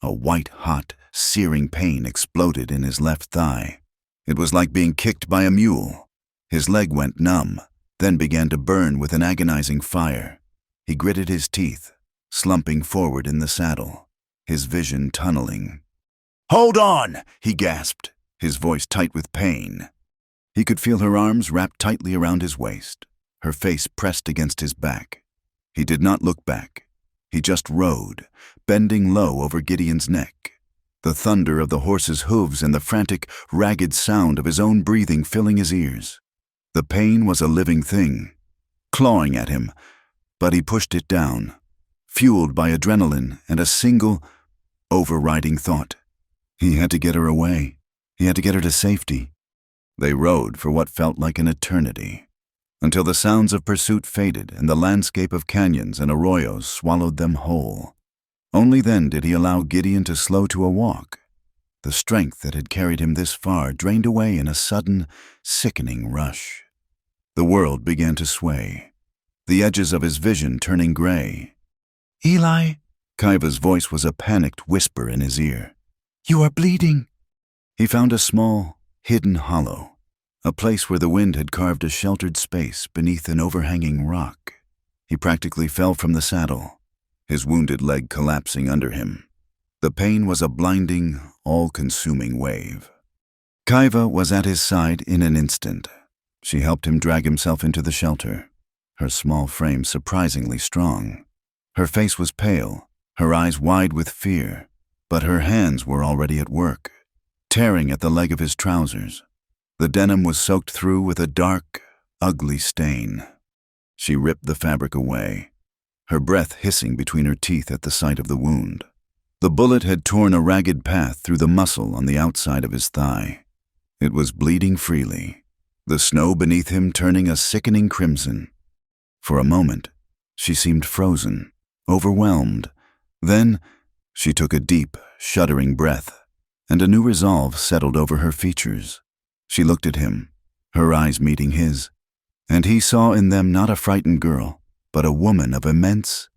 A white-hot, searing pain exploded in his left thigh. It was like being kicked by a mule. His leg went numb, then began to burn with an agonizing fire. He gritted his teeth, slumping forward in the saddle, his vision tunneling. "Hold on!" he gasped, his voice tight with pain. He could feel her arms wrapped tightly around his waist, her face pressed against his back. He did not look back. He just rode, bending low over Gideon's neck, the thunder of the horse's hooves and the frantic, ragged sound of his own breathing filling his ears. The pain was a living thing, clawing at him, but he pushed it down, fueled by adrenaline and a single, overriding thought. He had to get her away. He had to get her to safety. They rode for what felt like an eternity, until the sounds of pursuit faded and the landscape of canyons and arroyos swallowed them whole. Only then did he allow Gideon to slow to a walk. The strength that had carried him this far drained away in a sudden, sickening rush. The world began to sway, the edges of his vision turning gray. "Eli," Kaiva's voice was a panicked whisper in his ear. "You are bleeding." He found a small, hidden hollow, a place where the wind had carved a sheltered space beneath an overhanging rock. He practically fell from the saddle, his wounded leg collapsing under him. The pain was a blinding, all-consuming wave. Kaiva was at his side in an instant. She helped him drag himself into the shelter, her small frame surprisingly strong. Her face was pale, her eyes wide with fear, but her hands were already at work, tearing at the leg of his trousers. The denim was soaked through with a dark, ugly stain. She ripped the fabric away, her breath hissing between her teeth at the sight of the wound. The bullet had torn a ragged path through the muscle on the outside of his thigh. It was bleeding freely, the snow beneath him turning a sickening crimson. For a moment, she seemed frozen, overwhelmed. Then, she took a deep, shuddering breath, and a new resolve settled over her features. She looked at him, her eyes meeting his, and he saw in them not a frightened girl, but a woman of immense,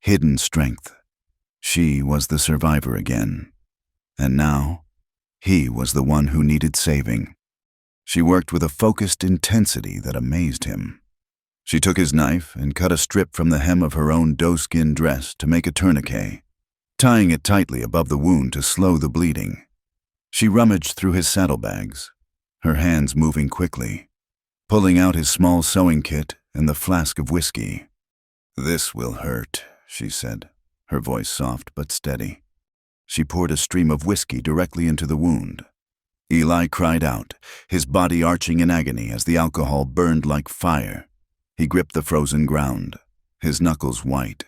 hidden strength. She was the survivor again, and now, he was the one who needed saving. She worked with a focused intensity that amazed him. She took his knife and cut a strip from the hem of her own doeskin dress to make a tourniquet, tying it tightly above the wound to slow the bleeding. She rummaged through his saddlebags, her hands moving quickly, pulling out his small sewing kit and the flask of whiskey. "This will hurt," she said, her voice soft but steady. She poured a stream of whiskey directly into the wound. Eli cried out, his body arching in agony as the alcohol burned like fire. He gripped the frozen ground, his knuckles white,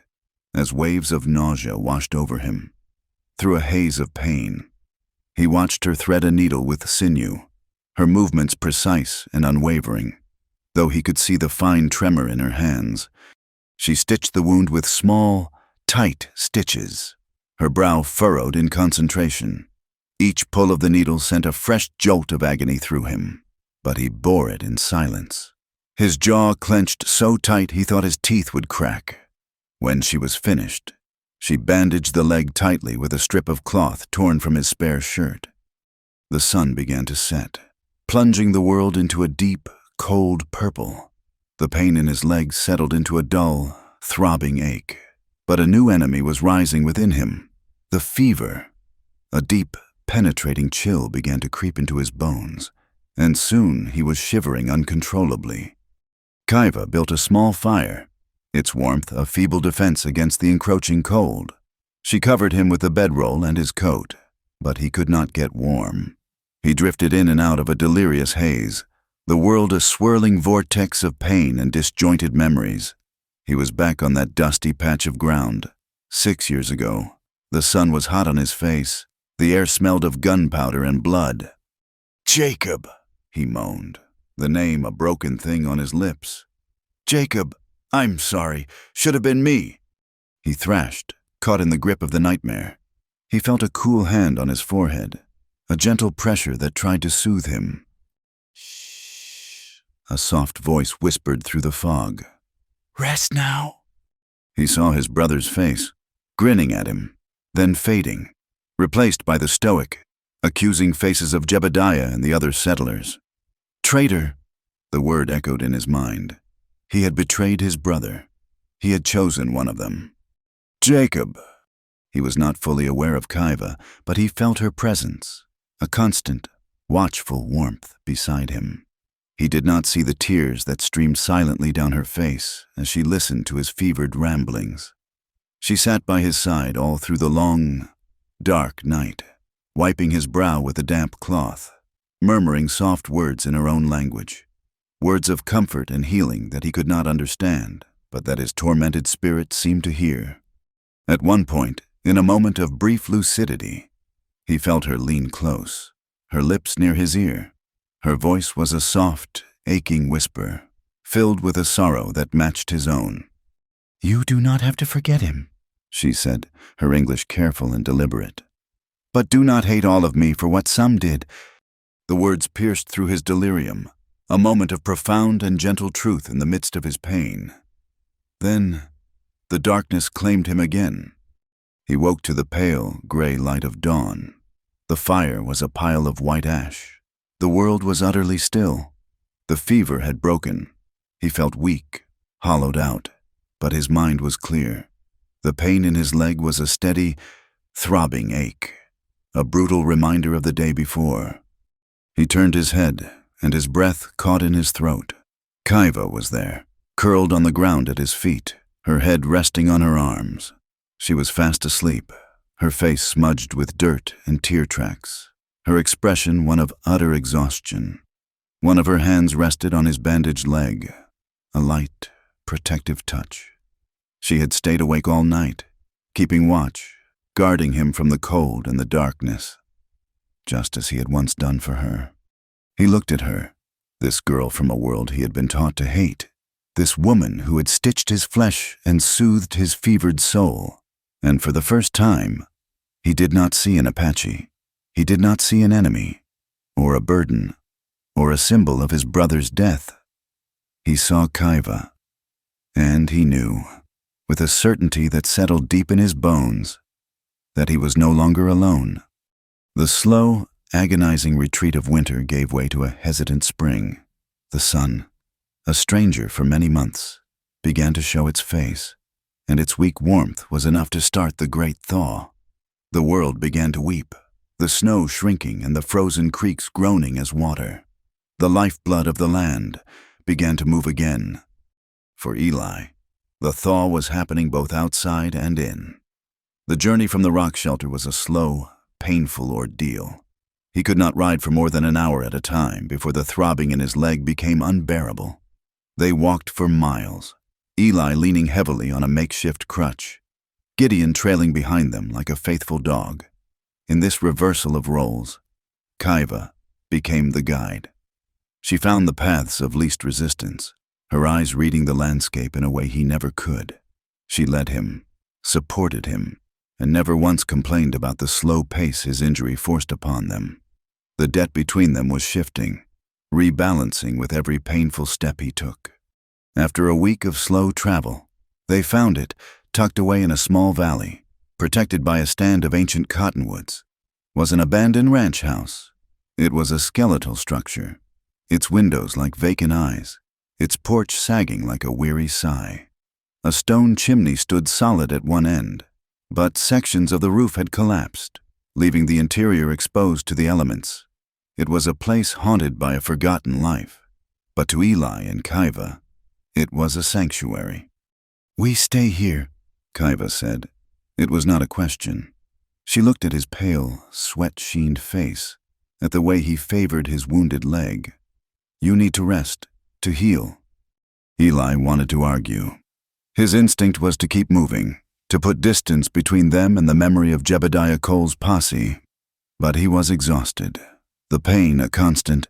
as waves of nausea washed over him. Through a haze of pain, he watched her thread a needle with sinew, her movements precise and unwavering, though he could see the fine tremor in her hands. She stitched the wound with small, tight stitches, her brow furrowed in concentration. Each pull of the needle sent a fresh jolt of agony through him, but he bore it in silence. His jaw clenched so tight he thought his teeth would crack. When she was finished, she bandaged the leg tightly with a strip of cloth torn from his spare shirt. The sun began to set, plunging the world into a deep, cold purple. The pain in his leg settled into a dull, throbbing ache. But a new enemy was rising within him, the fever. A deep, penetrating chill began to creep into his bones, and soon he was shivering uncontrollably. Kaiva built a small fire, its warmth a feeble defense against the encroaching cold. She covered him with the bedroll and his coat, but he could not get warm. He drifted in and out of a delirious haze, the world a swirling vortex of pain and disjointed memories. He was back on that dusty patch of ground. 6 years ago, the sun was hot on his face. The air smelled of gunpowder and blood. "Jacob," he moaned, the name a broken thing on his lips. "Jacob, I'm sorry. Should have been me." He thrashed, caught in the grip of the nightmare. He felt a cool hand on his forehead, a gentle pressure that tried to soothe him. "Shh," a soft voice whispered through the fog. "Rest now." He saw his brother's face, grinning at him, then fading, replaced by the stoic, accusing faces of Jebediah and the other settlers. Traitor, the word echoed in his mind. He had betrayed his brother. He had chosen one of them. Jacob. He was not fully aware of Kaiva, but he felt her presence, a constant, watchful warmth beside him. He did not see the tears that streamed silently down her face as she listened to his fevered ramblings. She sat by his side all through the long, dark night, wiping his brow with a damp cloth, murmuring soft words in her own language, words of comfort and healing that he could not understand, but that his tormented spirit seemed to hear. At one point, in a moment of brief lucidity, he felt her lean close, her lips near his ear. Her voice was a soft, aching whisper, filled with a sorrow that matched his own. "You do not have to forget him," she said, her English careful and deliberate. "But do not hate all of me for what some did." The words pierced through his delirium, a moment of profound and gentle truth in the midst of his pain. Then, the darkness claimed him again. He woke to the pale, gray light of dawn. The fire was a pile of white ash. The world was utterly still. The fever had broken. He felt weak, hollowed out, but his mind was clear. The pain in his leg was a steady, throbbing ache, a brutal reminder of the day before. He turned his head, and his breath caught in his throat. Kaiva was there, curled on the ground at his feet, her head resting on her arms. She was fast asleep, her face smudged with dirt and tear tracks, her expression one of utter exhaustion. One of her hands rested on his bandaged leg, a light, protective touch. She had stayed awake all night, keeping watch, guarding him from the cold and the darkness, just as he had once done for her. He looked at her, this girl from a world he had been taught to hate, this woman who had stitched his flesh and soothed his fevered soul. And for the first time, he did not see an Apache. He did not see an enemy, or a burden, or a symbol of his brother's death. He saw Kaiva, and he knew, with a certainty that settled deep in his bones, that he was no longer alone. The slow, agonizing retreat of winter gave way to a hesitant spring. The sun, a stranger for many months, began to show its face, and its weak warmth was enough to start the great thaw. The world began to weep, the snow shrinking and the frozen creeks groaning as water. The lifeblood of the land began to move again. For Eli, the thaw was happening both outside and in. The journey from the rock shelter was a slow, painful ordeal. He could not ride for more than an hour at a time before the throbbing in his leg became unbearable. They walked for miles, Eli leaning heavily on a makeshift crutch, Gideon trailing behind them like a faithful dog. In this reversal of roles, Kaiva became the guide. She found the paths of least resistance, her eyes reading the landscape in a way he never could. She led him, supported him, and never once complained about the slow pace his injury forced upon them. The debt between them was shifting. rebalancing with every painful step he took. After a week of slow travel, they found it tucked away in a small valley, protected by a stand of ancient cottonwoods. Was an abandoned ranch house. It was a skeletal structure, its windows like vacant eyes, its porch sagging like a weary sigh. A stone chimney stood solid at one end, but sections of the roof had collapsed, leaving the interior exposed to the elements. It was a place haunted by a forgotten life, but to Eli and Kaiva, it was a sanctuary. "We stay here," Kaiva said. It was not a question. She looked at his pale, sweat-sheened face, at the way he favored his wounded leg. "You need to rest, to heal." Eli wanted to argue. His instinct was to keep moving, to put distance between them and the memory of Jebediah Cole's posse. But he was exhausted, the pain a constant,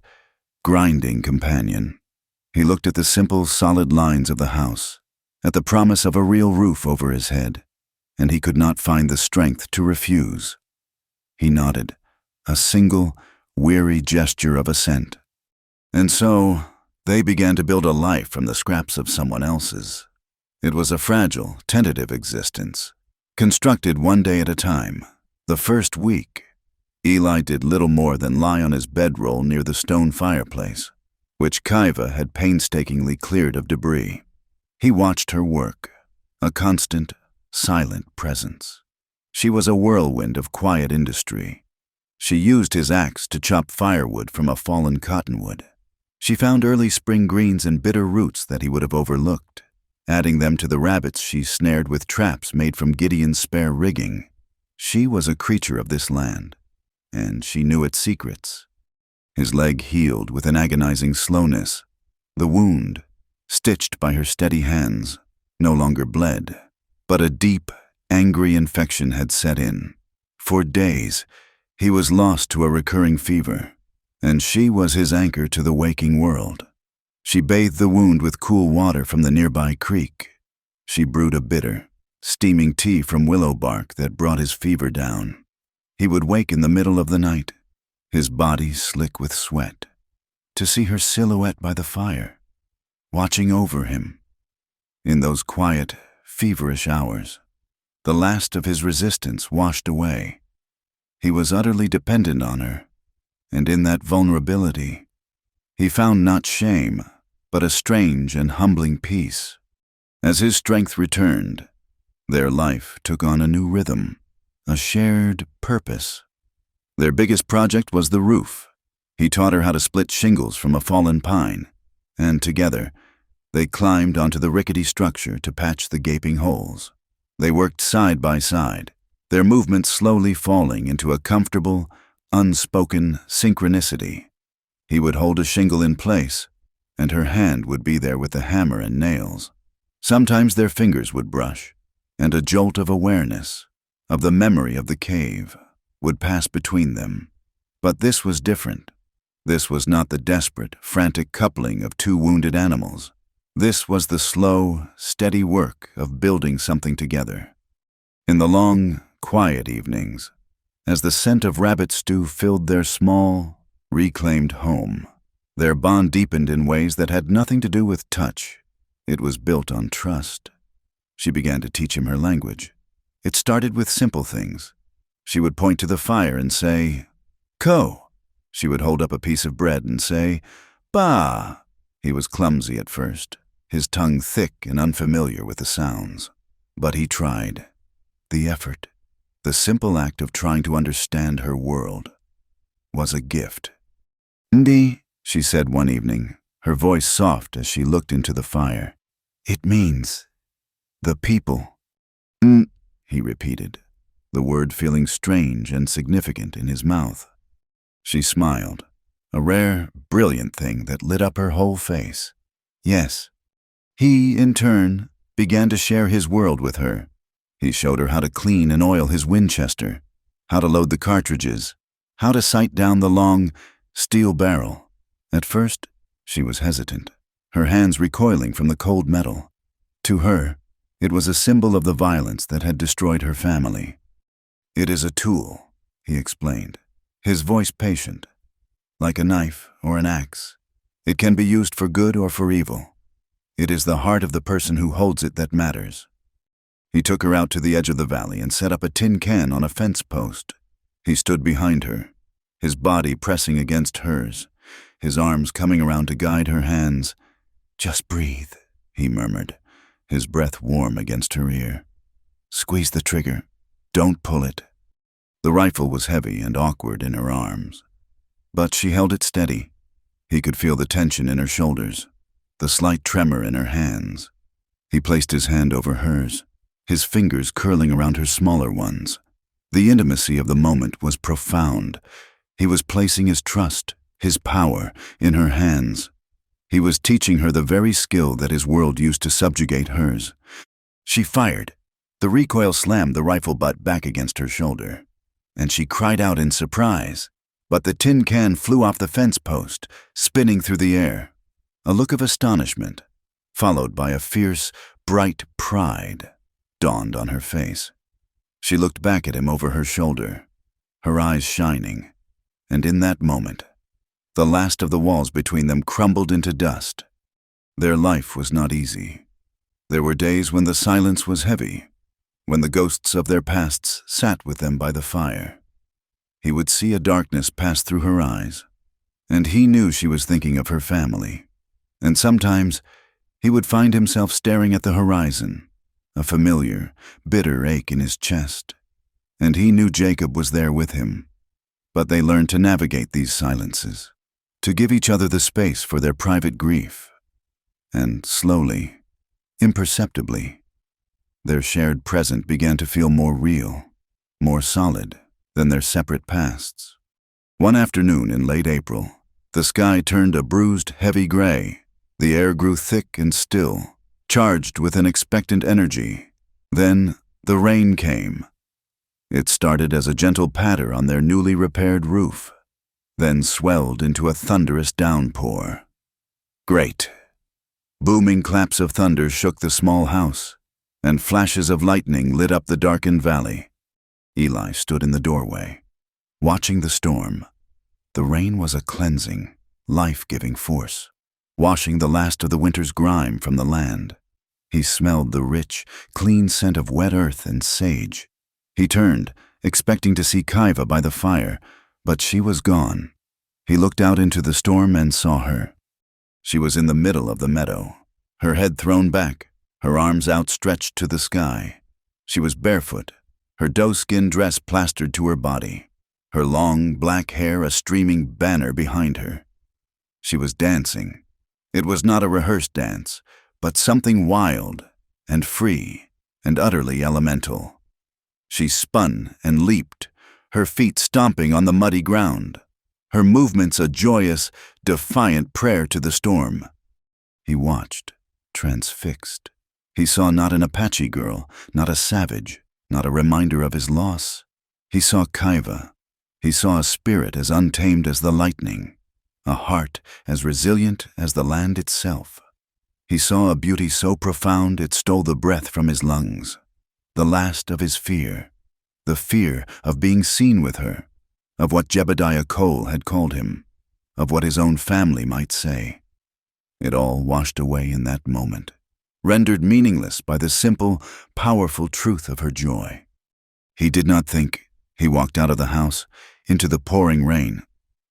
grinding companion. He looked at the simple, solid lines of the house, at the promise of a real roof over his head, and he could not find the strength to refuse. He nodded, a single, weary gesture of assent. And so, they began to build a life from the scraps of someone else's. It was a fragile, tentative existence, constructed one day at a time. The first week, Eli did little more than lie on his bedroll near the stone fireplace, which Kaiva had painstakingly cleared of debris. He watched her work, a constant, silent presence. She was a whirlwind of quiet industry. She used his axe to chop firewood from a fallen cottonwood. She found early spring greens and bitter roots that he would have overlooked, adding them to the rabbits she snared with traps made from Gideon's spare rigging. She was a creature of this land, and she knew its secrets. His leg healed with an agonizing slowness. The wound, stitched by her steady hands, no longer bled, but a deep, angry infection had set in. For days, he was lost to a recurring fever, and she was his anchor to the waking world. She bathed the wound with cool water from the nearby creek. She brewed a bitter, steaming tea from willow bark that brought his fever down. He would wake in the middle of the night, his body slick with sweat, to see her silhouette by the fire, watching over him. In those quiet, feverish hours, the last of his resistance washed away. He was utterly dependent on her, and in that vulnerability, he found not shame, but a strange and humbling peace. As his strength returned, their life took on a new rhythm, a shared purpose. Their biggest project was the roof. He taught her how to split shingles from a fallen pine, and together, they climbed onto the rickety structure to patch the gaping holes. They worked side by side, their movements slowly falling into a comfortable, unspoken synchronicity. He would hold a shingle in place, and her hand would be there with the hammer and nails. Sometimes their fingers would brush, and a jolt of awareness, of the memory of the cave, would pass between them. But this was different. This was not the desperate, frantic coupling of two wounded animals. This was the slow, steady work of building something together. In the long, quiet evenings, as the scent of rabbit stew filled their small, reclaimed home, their bond deepened in ways that had nothing to do with touch. It was built on trust. She began to teach him her language. It started with simple things. She would point to the fire and say, "Ko." She would hold up a piece of bread and say, "Ba." He was clumsy at first, his tongue thick and unfamiliar with the sounds. But he tried. The effort, the simple act of trying to understand her world, was a gift. "Ndi," she said one evening, her voice soft as she looked into the fire. "It means the people." He repeated, the word feeling strange and significant in his mouth. She smiled, a rare, brilliant thing that lit up her whole face. Yes. He, in turn, began to share his world with her. He showed her how to clean and oil his Winchester, how to load the cartridges, how to sight down the long, steel barrel. At first, she was hesitant, her hands recoiling from the cold metal. To her, it was a symbol of the violence that had destroyed her family. "It is a tool," he explained, his voice patient. "Like a knife or an axe, It can be used for good or for evil. It is the heart of the person who holds it that matters. He took her out to the edge of the valley and set up a tin can on a fence post. He stood behind her, his body pressing against hers, his arms coming around to guide her hands. "Just breathe," he murmured, his breath warm against her ear. "Squeeze the trigger. Don't pull it." The rifle was heavy and awkward in her arms, but she held it steady. He could feel the tension in her shoulders, the slight tremor in her hands. He placed his hand over hers, his fingers curling around her smaller ones. The intimacy of the moment was profound. He was placing his trust, his power, in her hands. He was teaching her the very skill that his world used to subjugate hers. She fired. The recoil slammed the rifle butt back against her shoulder, and she cried out in surprise. But the tin can flew off the fence post, spinning through the air. A look of astonishment, followed by a fierce, bright pride, dawned on her face. She looked back at him over her shoulder, her eyes shining, and in that moment, the last of the walls between them crumbled into dust. Their life was not easy. There were days when the silence was heavy, when the ghosts of their pasts sat with them by the fire. He would see a darkness pass through her eyes, and he knew she was thinking of her family. And sometimes he would find himself staring at the horizon, a familiar, bitter ache in his chest. And he knew Jacob was there with him. But they learned to navigate these silences, to give each other the space for their private grief. And slowly, imperceptibly, their shared present began to feel more real, more solid than their separate pasts. One afternoon in late April, the sky turned a bruised, heavy gray. The air grew thick and still, charged with an expectant energy. Then the rain came. It started as a gentle patter on their newly repaired roof, then swelled into a thunderous downpour. Great. Booming claps of thunder shook the small house, and flashes of lightning lit up the darkened valley. Eli stood in the doorway, watching the storm. The rain was a cleansing, life-giving force, washing the last of the winter's grime from the land. He smelled the rich, clean scent of wet earth and sage. He turned, expecting to see Kaiva by the fire, but she was gone. He looked out into the storm and saw her. She was in the middle of the meadow, her head thrown back, her arms outstretched to the sky. She was barefoot, her doe-skin dress plastered to her body, her long, black hair a streaming banner behind her. She was dancing. It was not a rehearsed dance, but something wild and free and utterly elemental. She spun and leaped, her feet stomping on the muddy ground, her movements a joyous, defiant prayer to the storm. He watched, transfixed. He saw not an Apache girl, not a savage, not a reminder of his loss. He saw Kaiva. He saw a spirit as untamed as the lightning, a heart as resilient as the land itself. He saw a beauty so profound it stole the breath from his lungs, the last of his fear, the fear of being seen with her, of what Jebediah Cole had called him, of what his own family might say. It all washed away in that moment, rendered meaningless by the simple, powerful truth of her joy. He did not think. He walked out of the house, into the pouring rain.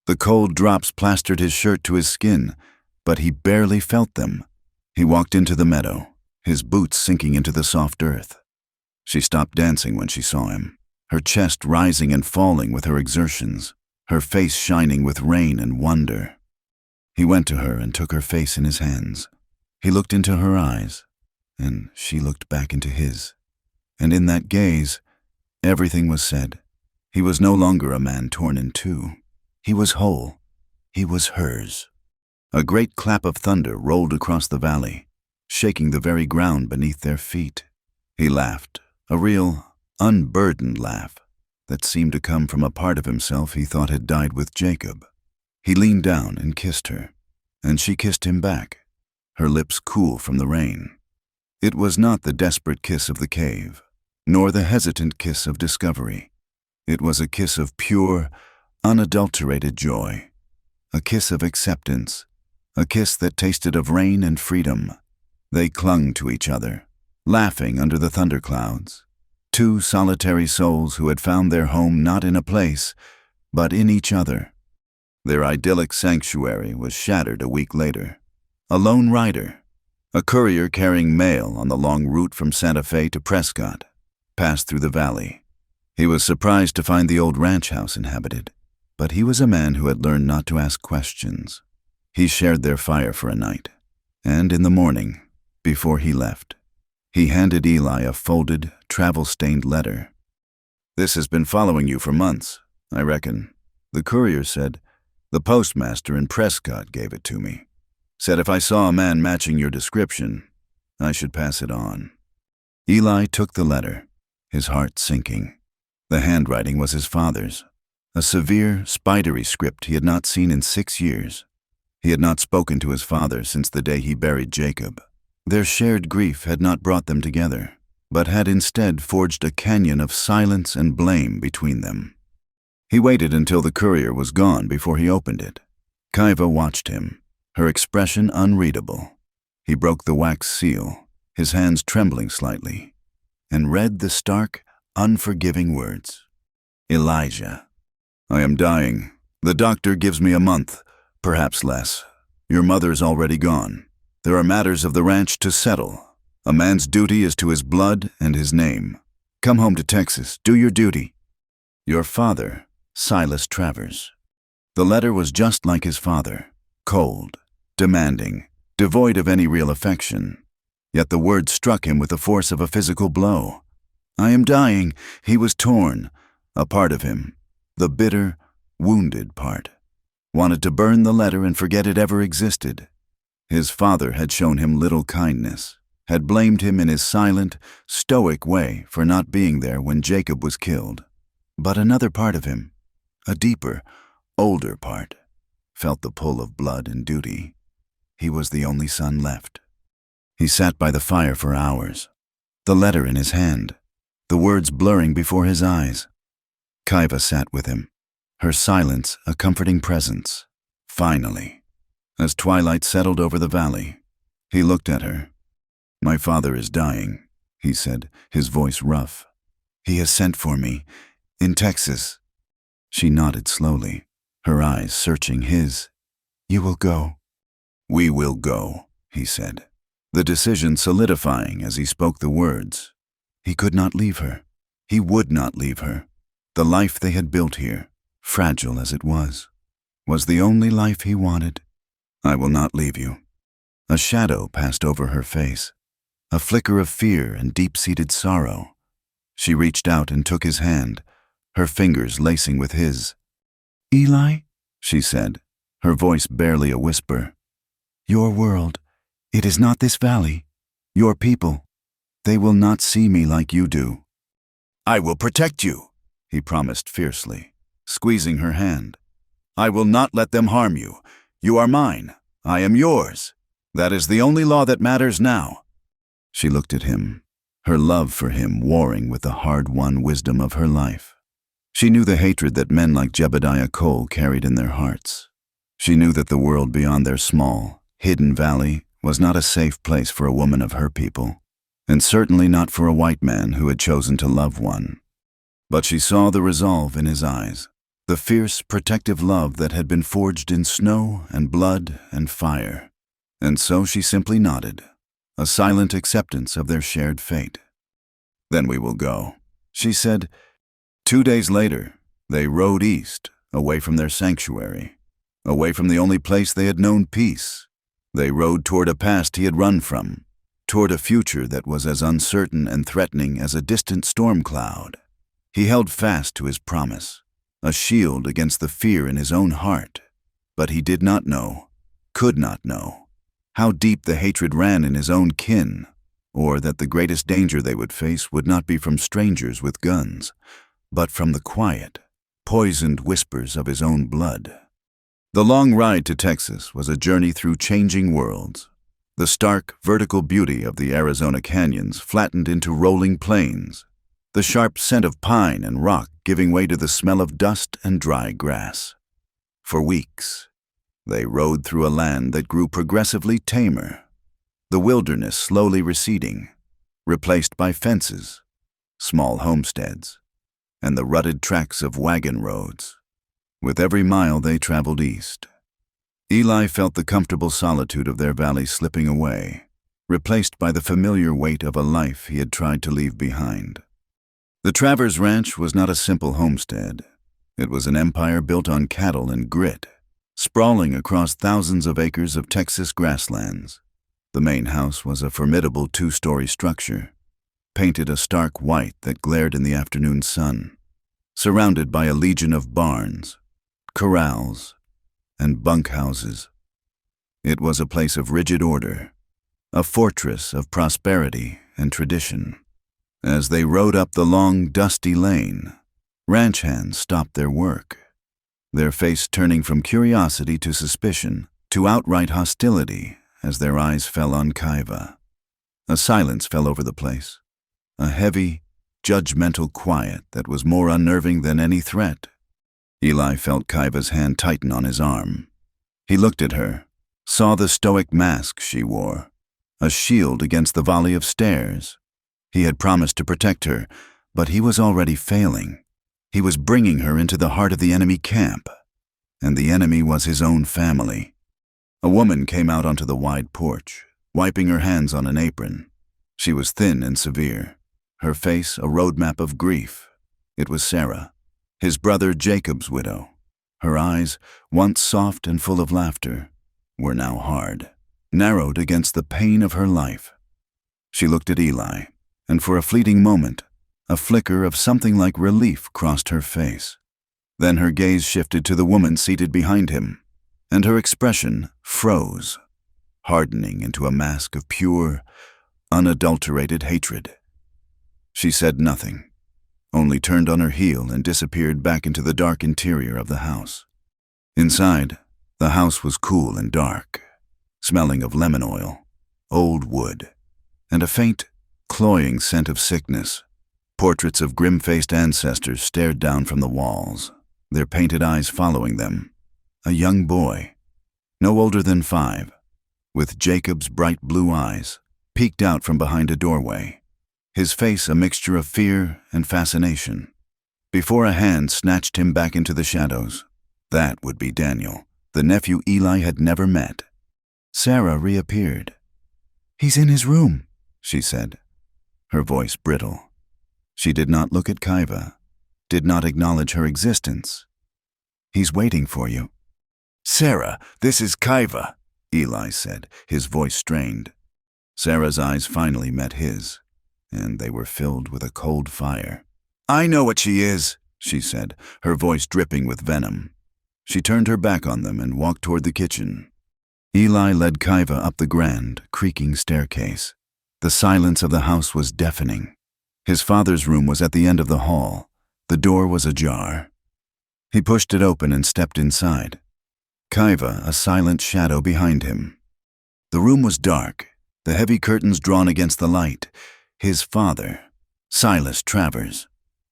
The cold drops plastered his shirt to his skin, but he barely felt them. He walked into the meadow, his boots sinking into the soft earth. She stopped dancing when she saw him, her chest rising and falling with her exertions, her face shining with rain and wonder. He went to her and took her face in his hands. He looked into her eyes, and she looked back into his. And in that gaze, everything was said. He was no longer a man torn in two. He was whole. He was hers. A great clap of thunder rolled across the valley, shaking the very ground beneath their feet. He laughed, a real, unburdened laugh that seemed to come from a part of himself he thought had died with Jacob. He leaned down and kissed her, and she kissed him back, her lips cool from the rain. It was not the desperate kiss of the cave, nor the hesitant kiss of discovery. It was a kiss of pure, unadulterated joy, a kiss of acceptance, a kiss that tasted of rain and freedom. They clung to each other, laughing under the thunderclouds. Two solitary souls who had found their home not in a place, but in each other. Their idyllic sanctuary was shattered a week later. A lone rider, a courier carrying mail on the long route from Santa Fe to Prescott, passed through the valley. He was surprised to find the old ranch house inhabited, but he was a man who had learned not to ask questions. He shared their fire for a night, and in the morning, before he left, he handed Eli a folded, travel-stained letter. "This has been following you for months, I reckon," the courier said. "The postmaster in Prescott gave it to me. Said if I saw a man matching your description, I should pass it on." Eli took the letter, his heart sinking. The handwriting was his father's, a severe, spidery script he had not seen in 6 years. He had not spoken to his father since the day he buried Jacob. Their shared grief had not brought them together, but had instead forged a canyon of silence and blame between them. He waited until the courier was gone before he opened it. Kaiva watched him, her expression unreadable. He broke the wax seal, his hands trembling slightly, and read the stark, unforgiving words. "Elijah, I am dying. The doctor gives me a month, perhaps less. Your mother's already gone. There are matters of the ranch to settle. A man's duty is to his blood and his name. Come home to Texas. Do your duty. Your father, Silas Travers." The letter was just like his father, cold, demanding, devoid of any real affection. Yet the words struck him with the force of a physical blow. I am dying. He was torn. A part of him, the bitter, wounded part, wanted to burn the letter and forget it ever existed. His father had shown him little kindness, had blamed him in his silent, stoic way for not being there when Jacob was killed. But another part of him, a deeper, older part, felt the pull of blood and duty. He was the only son left. He sat by the fire for hours, the letter in his hand, the words blurring before his eyes. Kaiva sat with him, her silence a comforting presence. Finally, as twilight settled over the valley, he looked at her. "My father is dying," he said, his voice rough. "He has sent for me, in Texas." She nodded slowly, her eyes searching his. "You will go." "We will go," he said, the decision solidifying as he spoke the words. He could not leave her. He would not leave her. The life they had built here, fragile as it was the only life he wanted. "I will not leave you." A shadow passed over her face, a flicker of fear and deep-seated sorrow. She reached out and took his hand, her fingers lacing with his. "Eli," she said, her voice barely a whisper. "Your world, it is not this valley. Your people, they will not see me like you do." "I will protect you," he promised fiercely, squeezing her hand. "I will not let them harm you. You are mine. I am yours. That is the only law that matters now." She looked at him, her love for him warring with the hard-won wisdom of her life. She knew the hatred that men like Jebediah Cole carried in their hearts. She knew that the world beyond their small, hidden valley was not a safe place for a woman of her people, and certainly not for a white man who had chosen to love one. But she saw the resolve in his eyes, the fierce, protective love that had been forged in snow and blood and fire. And so she simply nodded, a silent acceptance of their shared fate. "Then we will go," she said. 2 days later, they rode east, away from their sanctuary, away from the only place they had known peace. They rode toward a past he had run from, toward a future that was as uncertain and threatening as a distant storm cloud. He held fast to his promise, a shield against the fear in his own heart, but he did not know, could not know, how deep the hatred ran in his own kin, or that the greatest danger they would face would not be from strangers with guns, but from the quiet, poisoned whispers of his own blood. The long ride to Texas was a journey through changing worlds. The stark, vertical beauty of the Arizona canyons flattened into rolling plains, the sharp scent of pine and rock giving way to the smell of dust and dry grass. For weeks, They rode through a land that grew progressively tamer, the wilderness slowly receding, replaced by fences, small homesteads, and the rutted tracks of wagon roads. With every mile they traveled east, Eli felt the comfortable solitude of their valley slipping away, replaced by the familiar weight of a life he had tried to leave behind. The Travers Ranch was not a simple homestead. It was an empire built on cattle and grit, sprawling across thousands of acres of Texas grasslands. The main house was a formidable two-story structure, painted a stark white that glared in the afternoon sun, surrounded by a legion of barns, corrals, and bunkhouses. It was a place of rigid order, a fortress of prosperity and tradition. As they rode up the long, dusty lane, ranch hands stopped their work, their face turning from curiosity to suspicion to outright hostility as their eyes fell on Kaiva. A silence fell over the place, a heavy, judgmental quiet that was more unnerving than any threat. Eli felt Kaiva's hand tighten on his arm. He looked at her, saw the stoic mask she wore, a shield against the volley of stares. He had promised to protect her, but he was already failing. He was bringing her into the heart of the enemy camp, and the enemy was his own family. A woman came out onto the wide porch, wiping her hands on an apron. She was thin and severe, her face a roadmap of grief. It was Sarah, his brother Jacob's widow. Her eyes, once soft and full of laughter, were now hard, narrowed against the pain of her life. She looked at Eli, and for a fleeting moment, a flicker of something like relief crossed her face. Then her gaze shifted to the woman seated behind him, and her expression froze, hardening into a mask of pure, unadulterated hatred. She said nothing, only turned on her heel and disappeared back into the dark interior of the house. Inside, the house was cool and dark, smelling of lemon oil, old wood, and a faint, cloying scent of sickness. Portraits of grim-faced ancestors stared down from the walls, their painted eyes following them. A young boy, no older than 5, with Jacob's bright blue eyes, peeked out from behind a doorway, his face a mixture of fear and fascination. Before a hand snatched him back into the shadows, that would be Daniel, the nephew Eli had never met. Sarah reappeared. "He's in his room," she said, her voice brittle. She did not look at Kaiva, did not acknowledge her existence. "He's waiting for you." "Sarah, this is Kaiva," Eli said, his voice strained. Sarah's eyes finally met his, and they were filled with a cold fire. "I know what she is," she said, her voice dripping with venom. She turned her back on them and walked toward the kitchen. Eli led Kaiva up the grand, creaking staircase. The silence of the house was deafening. His father's room was at the end of the hall. The door was ajar. He pushed it open and stepped inside. Kaiva, a silent shadow behind him. The room was dark, the heavy curtains drawn against the light. His father, Silas Travers,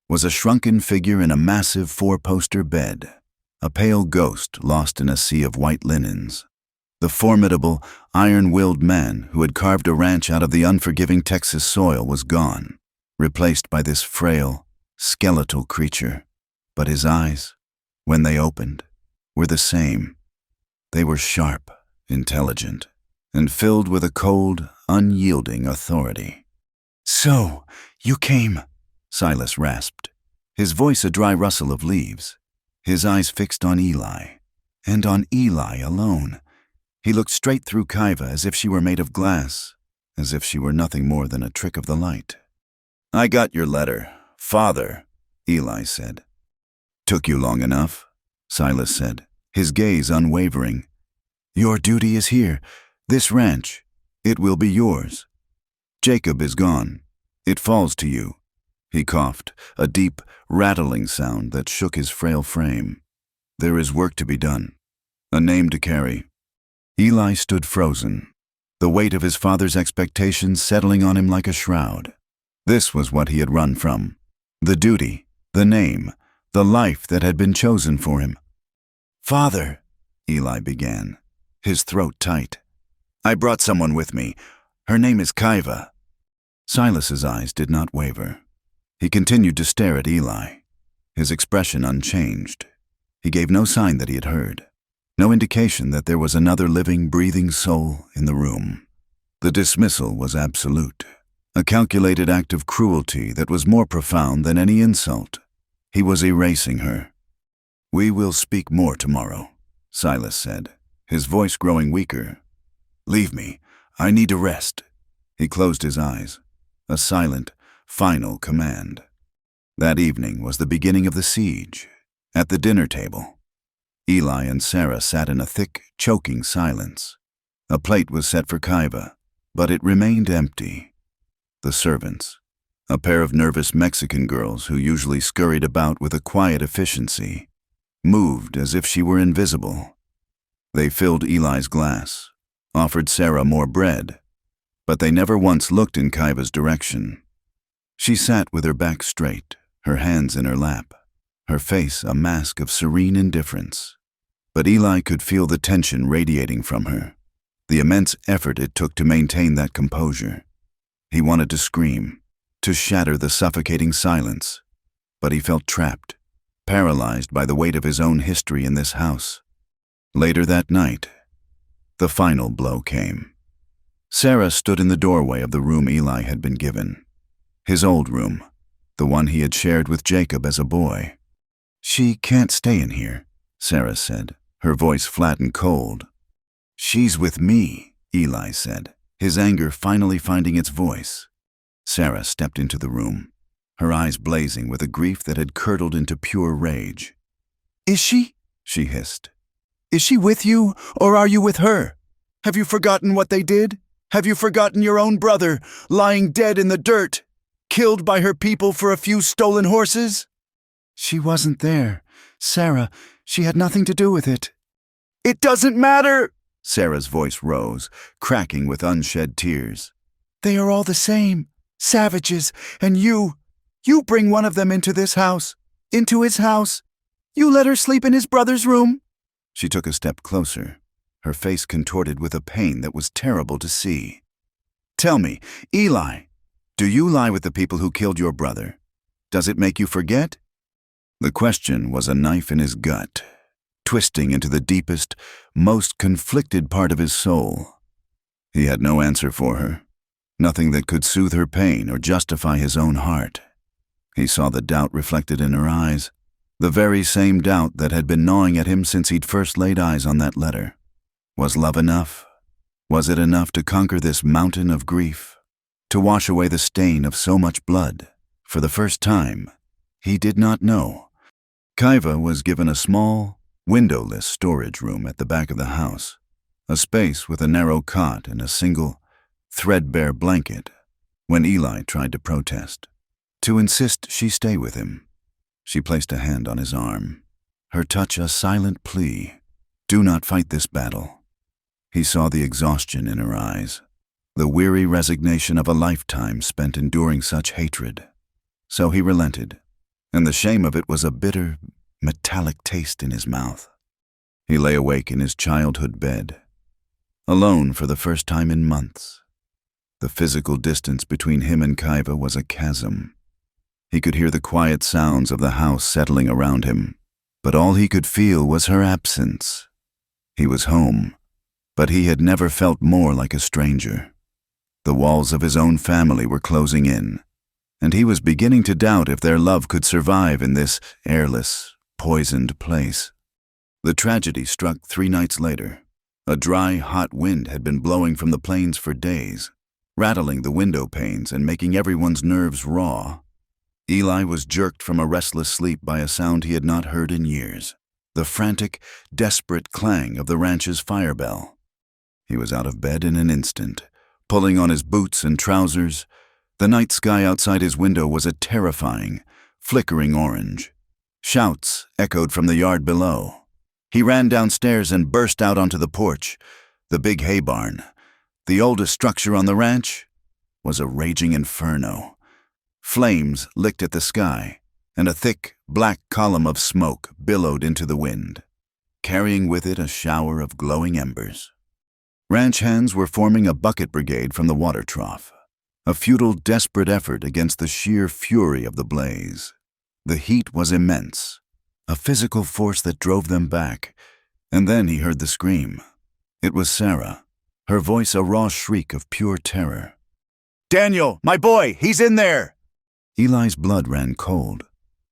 was a shrunken figure in a massive 4-poster bed, a pale ghost lost in a sea of white linens. The formidable, iron-willed man who had carved a ranch out of the unforgiving Texas soil was gone, replaced by this frail, skeletal creature. But his eyes, when they opened, were the same. They were sharp, intelligent, and filled with a cold, unyielding authority. "So, you came," Silas rasped, his voice a dry rustle of leaves, his eyes fixed on Eli, and on Eli alone. He looked straight through Kaiva as if she were made of glass, as if she were nothing more than a trick of the light. "I got your letter, Father," Eli said. "Took you long enough," Silas said, his gaze unwavering. "Your duty is here, this ranch. It will be yours. Jacob is gone. It falls to you." He coughed, a deep, rattling sound that shook his frail frame. "There is work to be done, a name to carry." Eli stood frozen, the weight of his father's expectations settling on him like a shroud. This was what he had run from. The duty, the name, the life that had been chosen for him. "Father," Eli began, his throat tight. "I brought someone with me. Her name is Kaiva." Silas's eyes did not waver. He continued to stare at Eli, his expression unchanged. He gave no sign that he had heard, no indication that there was another living, breathing soul in the room. The dismissal was absolute, a calculated act of cruelty that was more profound than any insult. He was erasing her. "We will speak more tomorrow," Silas said, his voice growing weaker. "Leave me. I need to rest." He closed his eyes, a silent, final command. That evening was the beginning of the siege. At the dinner table, Eli and Sarah sat in a thick, choking silence. A plate was set for Kaiva, but it remained empty. The servants, a pair of nervous Mexican girls who usually scurried about with a quiet efficiency, moved as if she were invisible. They filled Eli's glass, offered Sarah more bread, but they never once looked in Kaiva's direction. She sat with her back straight, her hands in her lap, her face a mask of serene indifference. But Eli could feel the tension radiating from her, the immense effort it took to maintain that composure. He wanted to scream, to shatter the suffocating silence, but he felt trapped, paralyzed by the weight of his own history in this house. Later that night, the final blow came. Sarah stood in the doorway of the room Eli had been given, his old room, the one he had shared with Jacob as a boy. "She can't stay in here," Sarah said, her voice flat and cold. "She's with me," Eli said, his anger finally finding its voice. Sarah stepped into the room, her eyes blazing with a grief that had curdled into pure rage. "Is she?" she hissed. "Is she with you, or are you with her? Have you forgotten what they did? Have you forgotten your own brother, lying dead in the dirt, killed by her people for a few stolen horses?" "She wasn't there. Sarah, she had nothing to do with it." "It doesn't matter!" Sarah's voice rose, cracking with unshed tears. "They are all the same, savages, and you bring one of them into this house, into his house. You let her sleep in his brother's room." She took a step closer, her face contorted with a pain that was terrible to see. "Tell me, Eli, do you lie with the people who killed your brother? Does it make you forget?" The question was a knife in his gut, twisting into the deepest, most conflicted part of his soul. He had no answer for her, nothing that could soothe her pain or justify his own heart. He saw the doubt reflected in her eyes, the very same doubt that had been gnawing at him since he'd first laid eyes on that letter. Was love enough? Was it enough to conquer this mountain of grief, to wash away the stain of so much blood? For the first time, he did not know. Kaiva was given a small, windowless storage room at the back of the house, a space with a narrow cot and a single, threadbare blanket, when Eli tried to protest, to insist she stay with him. She placed a hand on his arm, her touch a silent plea. "Do not fight this battle." He saw the exhaustion in her eyes, the weary resignation of a lifetime spent enduring such hatred. So he relented, and the shame of it was a bitter, metallic taste in his mouth. He lay awake in his childhood bed, alone for the first time in months. The physical distance between him and Kaiva was a chasm. He could hear the quiet sounds of the house settling around him, but all he could feel was her absence. He was home, but he had never felt more like a stranger. The walls of his own family were closing in, and he was beginning to doubt if their love could survive in this airless, poisoned place. The tragedy struck 3 nights later. A dry, hot wind had been blowing from the plains for days, rattling the window panes and making everyone's nerves raw. Eli was jerked from a restless sleep by a sound he had not heard in years, the frantic, desperate clang of the ranch's fire bell. He was out of bed in an instant, pulling on his boots and trousers. The night sky outside his window was a terrifying, flickering orange. Shouts echoed from the yard below. He ran downstairs and burst out onto the porch. The big hay barn, the oldest structure on the ranch, was a raging inferno. Flames licked at the sky, and a thick, black column of smoke billowed into the wind. carrying with it a shower of glowing embers. Ranch hands were forming a bucket brigade from the water trough, a futile, desperate effort against the sheer fury of the blaze. The heat was immense, a physical force that drove them back, and then he heard the scream. It was Sarah, her voice a raw shriek of pure terror. "Daniel, my boy, he's in there!" Eli's blood ran cold.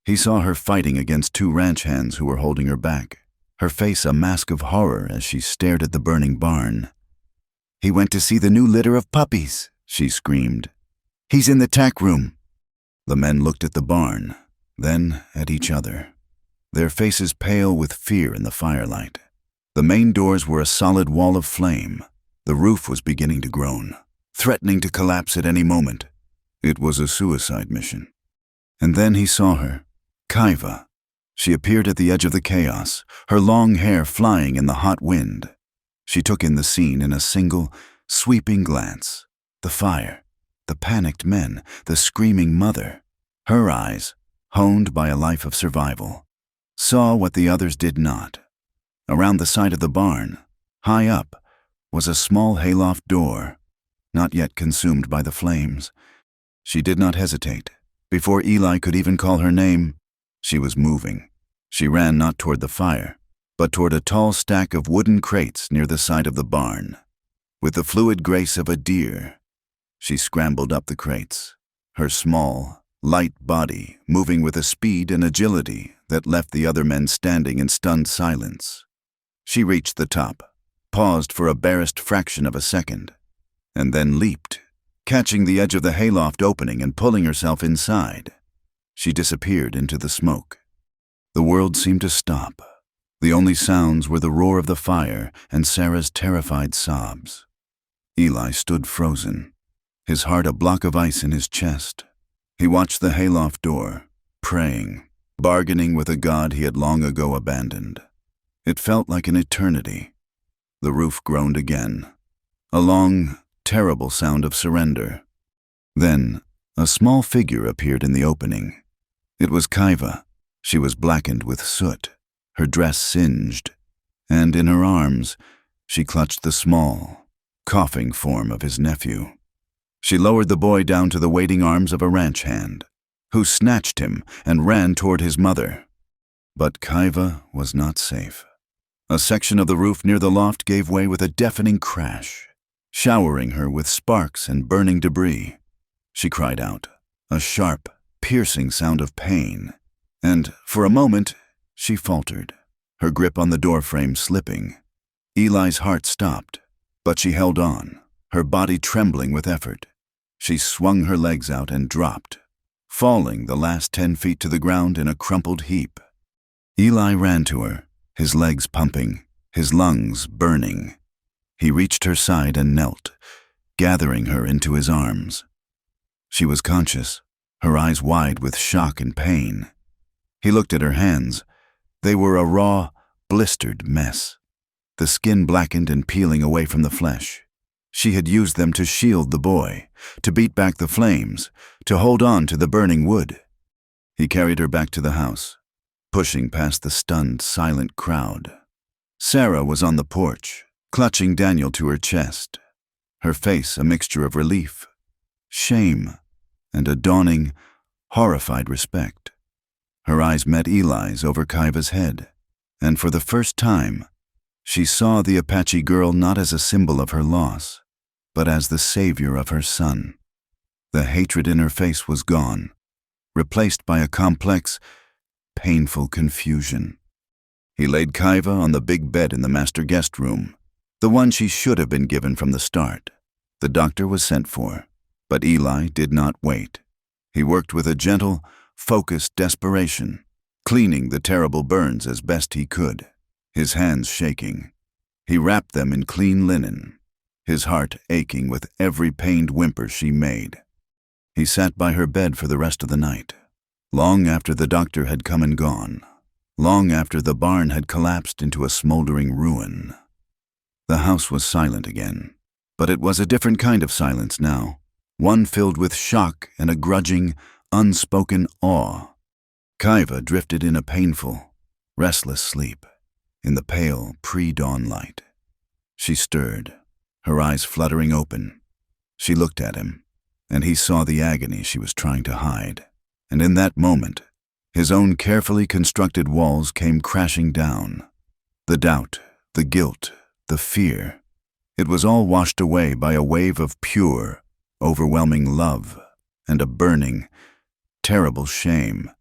He saw her fighting against two ranch hands who were holding her back, her face a mask of horror as she stared at the burning barn. "He went to see the new litter of puppies," she screamed. "He's in the tack room." The men looked at the barn, then at each other, their faces pale with fear in the firelight. The main doors were a solid wall of flame. The roof was beginning to groan, threatening to collapse at any moment. It was a suicide mission. And then he saw her, Kaiva. She appeared at the edge of the chaos, her long hair flying in the hot wind. She took in the scene in a single, sweeping glance. The fire, the panicked men, the screaming mother. Her eyes, honed by a life of survival, saw what the others did not. Around the side of the barn, high up, was a small hayloft door, not yet consumed by the flames. She did not hesitate. Before Eli could even call her name, she was moving. She ran not toward the fire, but toward a tall stack of wooden crates near the side of the barn. With the fluid grace of a deer, she scrambled up the crates, her small, light body moving with a speed and agility that left the other men standing in stunned silence. She reached the top, paused for a barest fraction of a second, and then leaped, catching the edge of the hayloft opening and pulling herself inside. She disappeared into the smoke. The world seemed to stop. The only sounds were the roar of the fire and Sarah's terrified sobs. Eli stood frozen, his heart a block of ice in his chest. He watched the hayloft door, praying, bargaining with a god he had long ago abandoned. It felt like an eternity. The roof groaned again, a long, terrible sound of surrender. Then, a small figure appeared in the opening. It was Kaiva. She was blackened with soot, her dress singed, and in her arms, she clutched the small, coughing form of his nephew. She lowered the boy down to the waiting arms of a ranch hand, who snatched him and ran toward his mother. But Kaiva was not safe. A section of the roof near the loft gave way with a deafening crash, showering her with sparks and burning debris. She cried out, a sharp, piercing sound of pain, and for a moment she faltered, her grip on the doorframe slipping. Eli's heart stopped, but she held on, her body trembling with effort. She swung her legs out and dropped, falling the last 10 feet to the ground in a crumpled heap. Eli ran to her, his legs pumping, his lungs burning. He reached her side and knelt, gathering her into his arms. She was conscious, her eyes wide with shock and pain. He looked at her hands. They were a raw, blistered mess, the skin blackened and peeling away from the flesh. She had used them to shield the boy, to beat back the flames, to hold on to the burning wood. He carried her back to the house, pushing past the stunned, silent crowd. Sarah was on the porch, clutching Daniel to her chest, her face a mixture of relief, shame, and a dawning, horrified respect. Her eyes met Eli's over Kaiva's head, and for the first time, she saw the Apache girl not as a symbol of her loss, but as the savior of her son. The hatred in her face was gone, replaced by a complex, painful confusion. He laid Kaiva on the big bed in the master guest room, the one she should have been given from the start. The doctor was sent for, but Eli did not wait. He worked with a gentle, focused desperation, cleaning the terrible burns as best he could, his hands shaking. He wrapped them in clean linen, his heart aching with every pained whimper she made. He sat by her bed for the rest of the night, long after the doctor had come and gone, long after the barn had collapsed into a smoldering ruin. The house was silent again, but it was a different kind of silence now, one filled with shock and a grudging, unspoken awe. Kaiva drifted in a painful, restless sleep. in the pale, pre-dawn light. She stirred, her eyes fluttering open. She looked at him, and he saw the agony she was trying to hide. And in that moment, his own carefully constructed walls came crashing down. The doubt, the guilt, the fear. It was all washed away by a wave of pure, overwhelming love and a burning, terrible shame.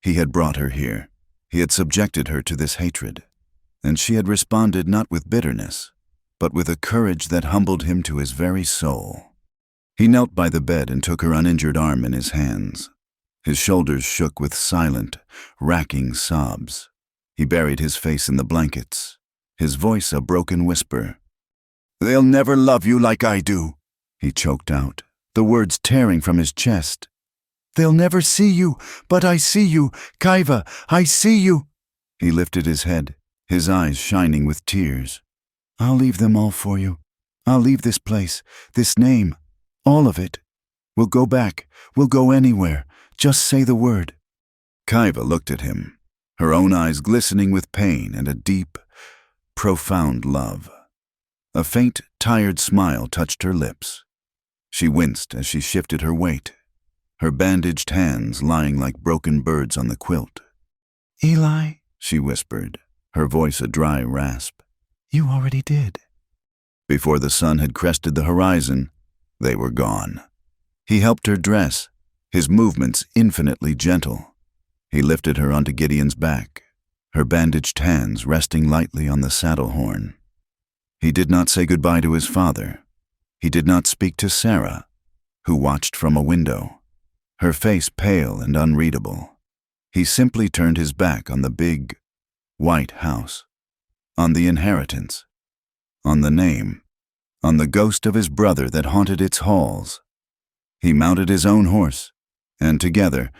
He had brought her here. He had subjected her to this hatred. And she had responded not with bitterness, but with a courage that humbled him to his very soul. He knelt by the bed and took her uninjured arm in his hands. His shoulders shook with silent, racking sobs. He buried his face in the blankets, his voice a broken whisper. "They'll never love you like I do," he choked out, the words tearing from his chest. "They'll never see you, but I see you, Kaiva, I see you." He lifted his head, his eyes shining with tears. "I'll leave them all for you. I'll leave this place, this name, all of it. We'll go back, we'll go anywhere. Just say the word." Kaiva looked at him, her own eyes glistening with pain and a deep, profound love. A faint, tired smile touched her lips. She winced as she shifted her weight, her bandaged hands lying like broken birds on the quilt. "Eli," she whispered, her voice a dry rasp. "You already did." Before the sun had crested the horizon, they were gone. He helped her dress, his movements infinitely gentle. He lifted her onto Gideon's back, her bandaged hands resting lightly on the saddle horn. He did not say goodbye to his father. He did not speak to Sarah, who watched from a window, her face pale and unreadable. He simply turned his back on the big, white house, on the inheritance, on the name, on the ghost of his brother that haunted its halls. He mounted his own horse, and together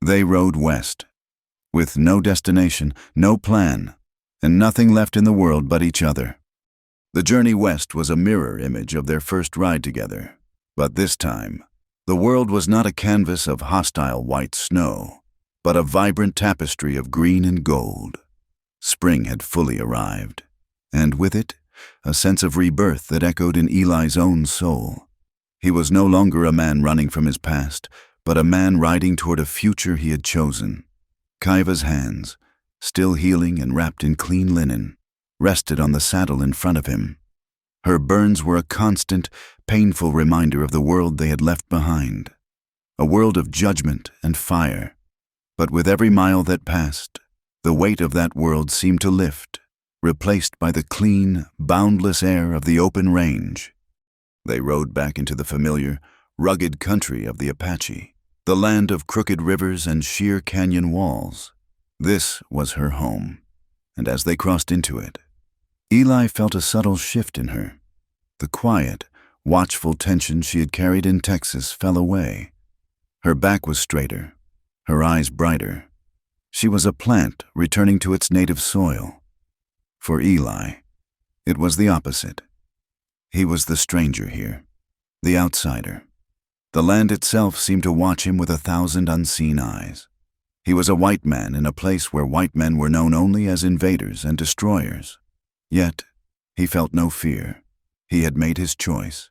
they rode west, with no destination, no plan, and nothing left in the world but each other. The journey west was a mirror image of their first ride together, but this time, the world was not a canvas of hostile white snow, but a vibrant tapestry of green and gold. Spring had fully arrived, and with it, a sense of rebirth that echoed in Eli's own soul. He was no longer a man running from his past, but a man riding toward a future he had chosen. Kaiva's hands, still healing and wrapped in clean linen, rested on the saddle in front of him. Her burns were a constant, painful reminder of the world they had left behind, a world of judgment and fire. But with every mile that passed, the weight of that world seemed to lift, replaced by the clean, boundless air of the open range. They rode back into the familiar, rugged country of the Apache, the land of crooked rivers and sheer canyon walls. This was her home, and as they crossed into it, Eli felt a subtle shift in her. The quiet, watchful tension she had carried in Texas fell away. Her back was straighter, her eyes brighter. She was a plant returning to its native soil. For Eli, it was the opposite. He was the stranger here, the outsider. The land itself seemed to watch him with 1,000 unseen eyes. He was a white man in a place where white men were known only as invaders and destroyers. Yet, he felt no fear. He had made his choice.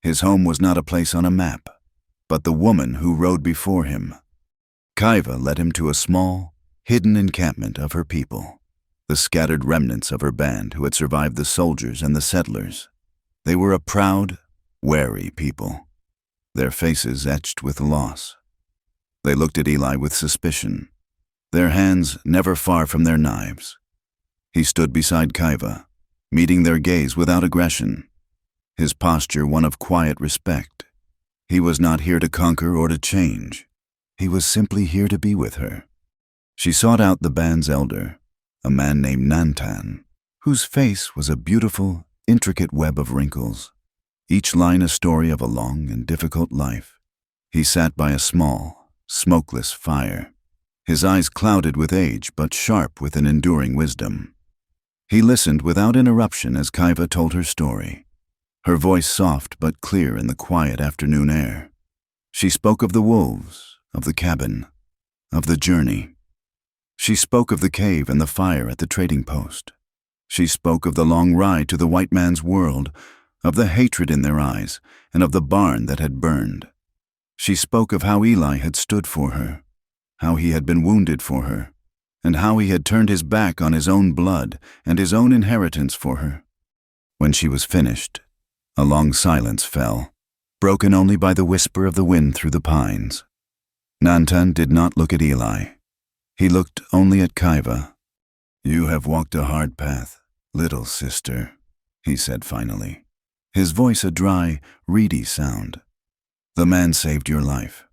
His home was not a place on a map, but the woman who rode before him. Kaiva led him to a small, hidden encampment of her people, the scattered remnants of her band who had survived the soldiers and the settlers. They were a proud, wary people, their faces etched with loss. They looked at Eli with suspicion, their hands never far from their knives. He stood beside Kaiva, meeting their gaze without aggression, his posture one of quiet respect. He was not here to conquer or to change. He was simply here to be with her. She sought out the band's elder, a man named Nantan, whose face was a beautiful, intricate web of wrinkles, each line a story of a long and difficult life. He sat by a small, smokeless fire, his eyes clouded with age but sharp with an enduring wisdom. He listened without interruption as Kaiva told her story, her voice soft but clear in the quiet afternoon air. She spoke of the wolves, of the cabin, of the journey. She spoke of the cave and the fire at the trading post. She spoke of the long ride to the white man's world, of the hatred in their eyes, and of the barn that had burned. She spoke of how Eli had stood for her, how he had been wounded for her, and how he had turned his back on his own blood and his own inheritance for her. When she was finished, a long silence fell, broken only by the whisper of the wind through the pines. Nantan did not look at Eli. He looked only at Kaiva. "You have walked a hard path, little sister," he said finally, his voice a dry, reedy sound. "The man saved your life.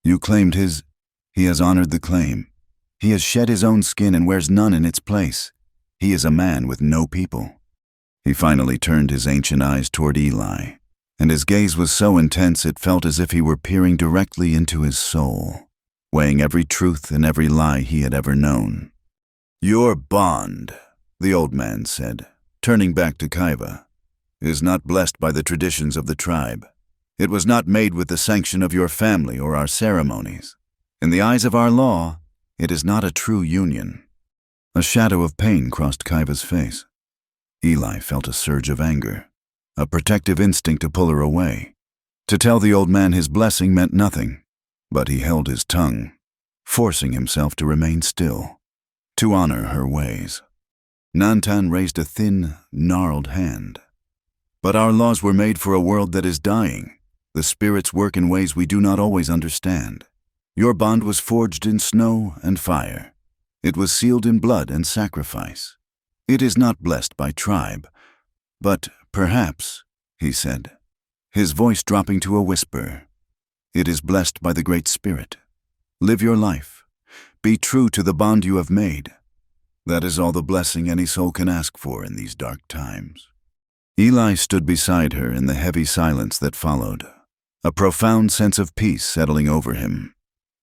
You claimed his. He has honored the claim. He has shed his own skin and wears none in its place. He is a man with no people." He finally turned his ancient eyes toward Eli, and his gaze was so intense it felt as if he were peering directly into his soul, weighing every truth and every lie he had ever known. "Your bond," the old man said, turning back to Kaiva, "is not blessed by the traditions of the tribe. It was not made with the sanction of your family or our ceremonies. In the eyes of our law, it is not a true union." A shadow of pain crossed Kaiva's face. Eli felt a surge of anger, a protective instinct to pull her away. To tell the old man his blessing meant nothing, but he held his tongue, forcing himself to remain still, to honor her ways. Nantan raised a thin, gnarled hand. "But our laws were made for a world that is dying. The spirits work in ways we do not always understand. Your bond was forged in snow and fire. It was sealed in blood and sacrifice. It is not blessed by tribe, but perhaps," he said, his voice dropping to a whisper, "it is blessed by the Great Spirit. Live your life. Be true to the bond you have made. That is all the blessing any soul can ask for in these dark times." Eli stood beside her in the heavy silence that followed, a profound sense of peace settling over him.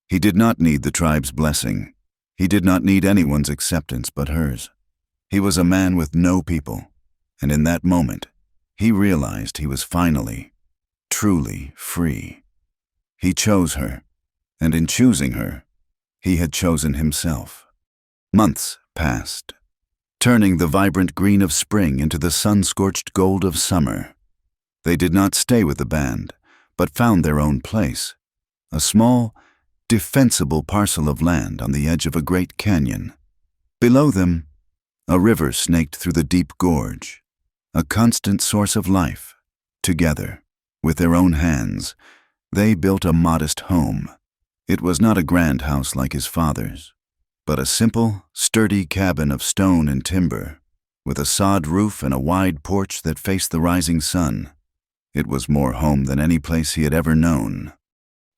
He did not need the tribe's blessing. He did not need anyone's acceptance but hers. He was a man with no people, and in that moment, he realized he was finally, truly free. He chose her, and in choosing her, he had chosen himself. Months passed, turning the vibrant green of spring into the sun-scorched gold of summer. They did not stay with the band, but found their own place, a small, defensible parcel of land on the edge of a great canyon. Below them, a river snaked through the deep gorge, a constant source of life. Together, with their own hands, they built a modest home. It was not a grand house like his father's, but a simple, sturdy cabin of stone and timber, with a sod roof and a wide porch that faced the rising sun. It was more home than any place he had ever known.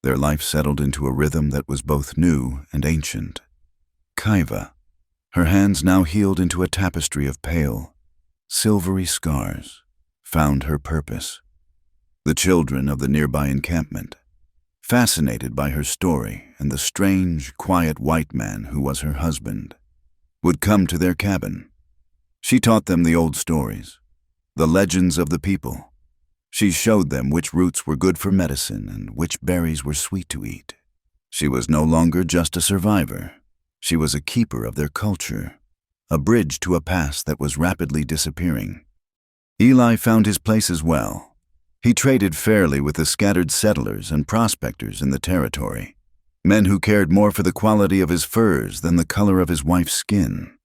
Their life settled into a rhythm that was both new and ancient. Kaiva, her hands now healed into a tapestry of pale, silvery scars, found her purpose. The children of the nearby encampment, fascinated by her story and the strange, quiet white man who was her husband, would come to their cabin. She taught them the old stories, the legends of the people. She showed them which roots were good for medicine and which berries were sweet to eat. She was no longer just a survivor. She was a keeper of their culture, a bridge to a past that was rapidly disappearing. Eli found his place as well. He traded fairly with the scattered settlers and prospectors in the territory, men who cared more for the quality of his furs than the color of his wife's skin.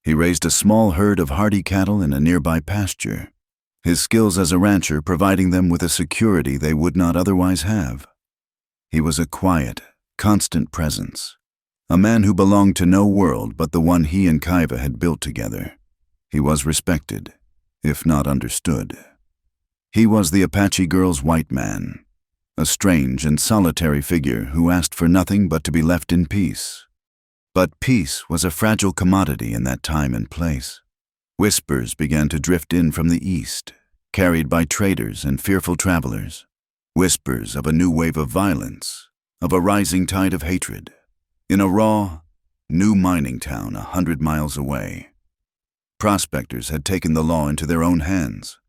He raised a small herd of hardy cattle in a nearby pasture, his skills as a rancher providing them with a security they would not otherwise have. He was a quiet, constant presence, a man who belonged to no world but the one he and Kaiva had built together. He was respected, if not understood. He was the Apache girl's white man, a strange and solitary figure who asked for nothing but to be left in peace. But peace was a fragile commodity in that time and place. Whispers began to drift in from the east, carried by traders and fearful travelers. Whispers of a new wave of violence, of a rising tide of hatred, in a raw, new mining town 100 miles away. Prospectors had taken the law into their own hands.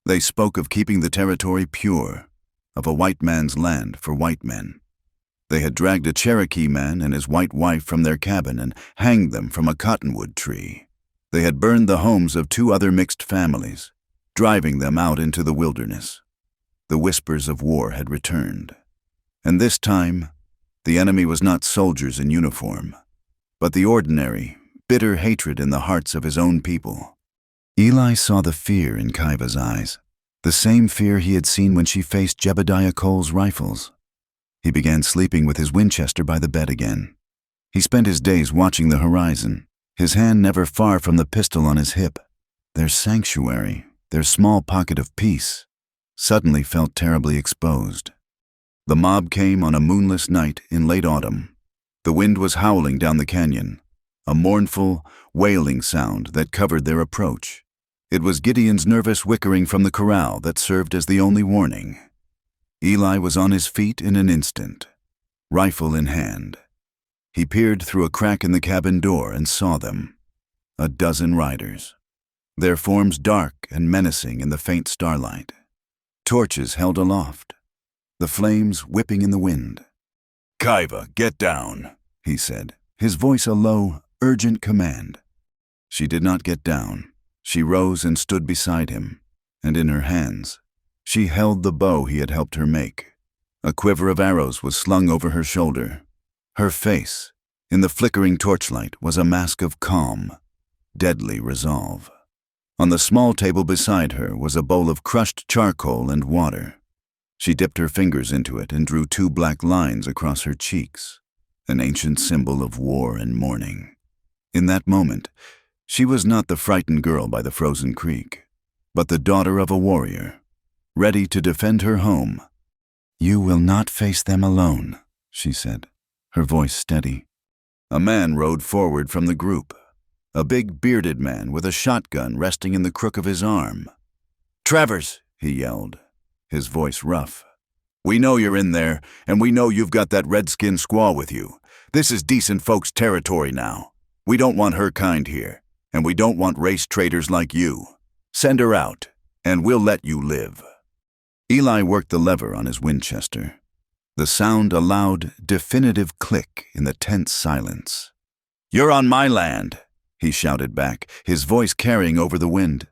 They spoke of keeping the territory pure, of a white man's land for white men. They had dragged a Cherokee man and his white wife from their cabin and hanged them from a cottonwood tree. They had burned the homes of 2 other mixed families, driving them out into the wilderness. The whispers of war had returned. And this time, the enemy was not soldiers in uniform, but the ordinary, bitter hatred in the hearts of his own people. Eli saw the fear in Kaiva's eyes, the same fear he had seen when she faced Jebediah Cole's rifles. He began sleeping with his Winchester by the bed again. He spent his days watching the horizon, his hand never far from the pistol on his hip. Their sanctuary, their small pocket of peace, suddenly felt terribly exposed. The mob came on a moonless night in late autumn. The wind was howling down the canyon, a mournful, wailing sound that covered their approach. It was Gideon's nervous whickering from the corral that served as the only warning. Eli was on his feet in an instant, rifle in hand. He peered through a crack in the cabin door and saw them, a dozen riders, their forms dark and menacing in the faint starlight. Torches held aloft, the flames whipping in the wind. "Kaiva, get down," he said, his voice a low, urgent command. She did not get down. She rose and stood beside him, and in her hands, she held the bow he had helped her make. A quiver of arrows was slung over her shoulder. Her face, in the flickering torchlight, was a mask of calm, deadly resolve. On the small table beside her was a bowl of crushed charcoal and water. She dipped her fingers into it and drew 2 black lines across her cheeks, an ancient symbol of war and mourning. In that moment, she was not the frightened girl by the frozen creek, but the daughter of a warrior, ready to defend her home. "You will not face them alone," she said, her voice steady. A man rode forward from the group, a big bearded man with a shotgun resting in the crook of his arm. "Travers," he yelled, his voice rough. "We know you're in there, and we know you've got that redskin squaw with you. This is decent folks' territory now. We don't want her kind here, and we don't want race traitors like you. Send her out, and we'll let you live." Eli worked the lever on his Winchester. The sound a loud, definitive click in the tense silence. "You're on my land," he shouted back, his voice carrying over the wind.